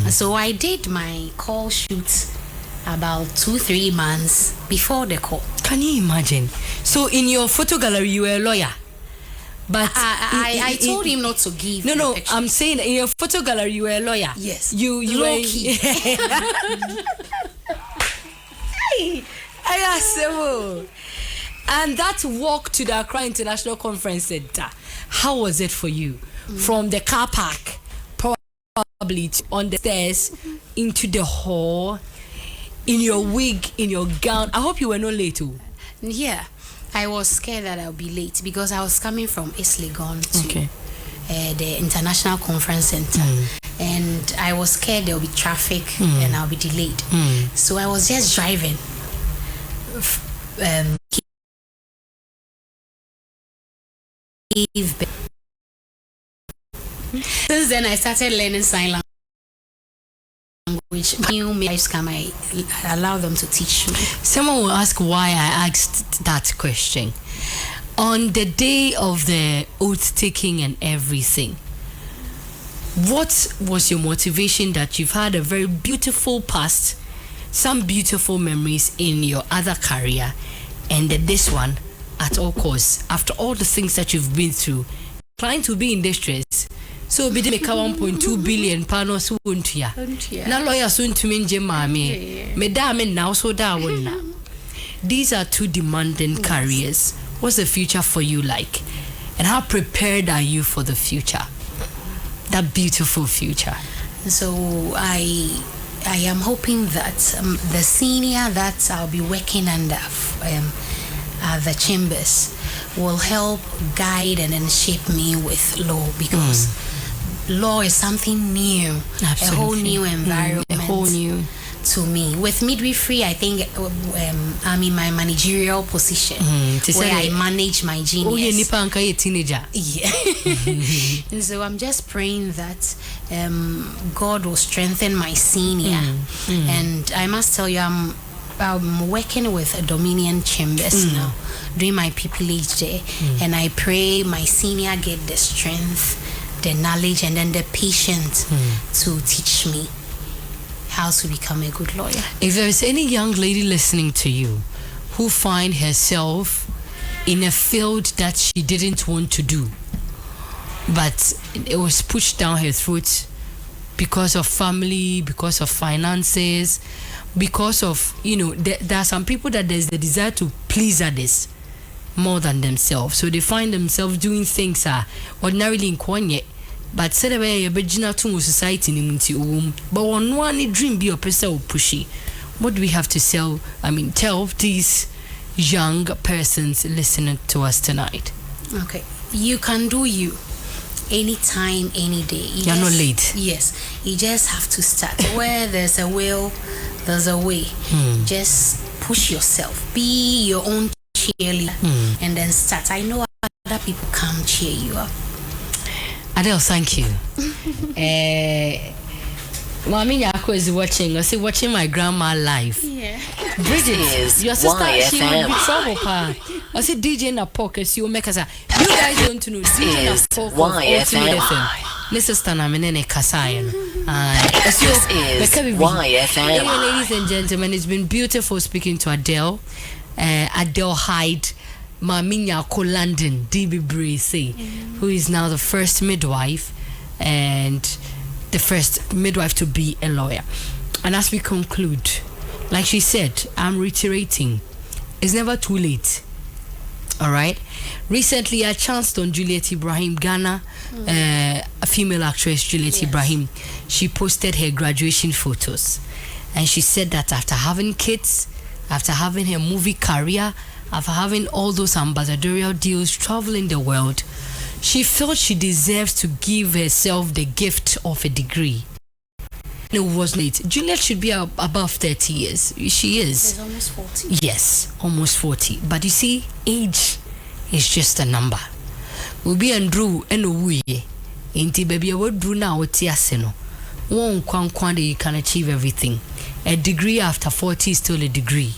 So I did my call shoots about 2-3 months before the call.
Can you imagine? So in your photo gallery you were a lawyer, but
I told him not to give.
No. I'm saying in your photo gallery you were a lawyer.
Yes.
You were. I asked. And that walk to the Accra International Conference Center, how was it for you? From the car park, probably on the stairs, into the hall, in your wig, in your gown. I hope you were not late too.
Yeah, I was scared that I'll be late because I was coming from East Legon to the International Conference Center. And I was scared there'll be traffic and I'll be delayed. So I was just driving. Since then I started learning sign language. New midwives come, I allow them to teach me.
Someone will ask why I asked that question. On the day of the oath taking and everything, what was your motivation that you've had a very beautiful past, some beautiful memories in your other career, and this one at all costs, after all the things that you've been through, trying to be in distress? So be make 1.2 billion panos won't ya. Na lawyer soon to mean Jemami. Madame now so da wonna. These are two demanding careers. What's the future for you like? And how prepared are you for the future? That beautiful future.
So I am hoping that the senior that I'll be working under the chambers will help guide and then shape me with law, because law is something new.
Absolutely.
A whole new environment.
A whole new
to me. With midwifery, I think I'm in my managerial position where I manage my genius.
Oh, you're a teenager.
Yeah. And so I'm just praying that God will strengthen my senior. And I must tell you, I'm working with a Dominion Chambers now, doing my pupillage there. And I pray my senior get the strength, the knowledge, and then the patience to teach me how to become a good lawyer.
If there is any young lady listening to you who find herself in a field that she didn't want to do, but it was pushed down her throat because of family, because of finances, because of, there are some people that there's the desire to please others more than themselves. So they find themselves doing things ordinarily in Kwenye, but said away a begina to society but one dream be a person pushy. What do we have to tell these young persons listening to us tonight?
Okay, you can do you anytime, any day.
You're not late.
Yes, you just have to start. Where there's a will, there's a way. Just push yourself, be your own cheerleader, and then start. I know other people come cheer you up.
Adele, thank you. Mommy Yako is watching. I say watching my grandma live.
Yeah.
Bridget, your sister,
YFM.
she will be trouble, pa. I say DJ na pocket, you make us. You guys don't know DJ na pocket.
YFM.
This sister na menene kasayan.
This is YFM.
Ladies and gentlemen, it's been beautiful speaking to Adele. Adelheid London, DB Bracy, who is now the first midwife and the first midwife to be a lawyer. And as we conclude, like she said, I'm reiterating, it's never too late. All right. Recently, I chanced on Juliet Ibrahim, Ghana, a female actress, Juliet Ibrahim. She posted her graduation photos, and she said that after having kids, after having her movie career, after having all those ambassadorial deals, traveling the world, she felt she deserves to give herself the gift of a degree. It was late. Juliet should be above 30 years. She is.
She's almost 40.
Yes, almost 40. But you see, age is just a number. Ubi and Drew and Uwe. Inti baby, what Drew now? What's yaseno? One kwan you can achieve everything. A degree after 40 is still a degree.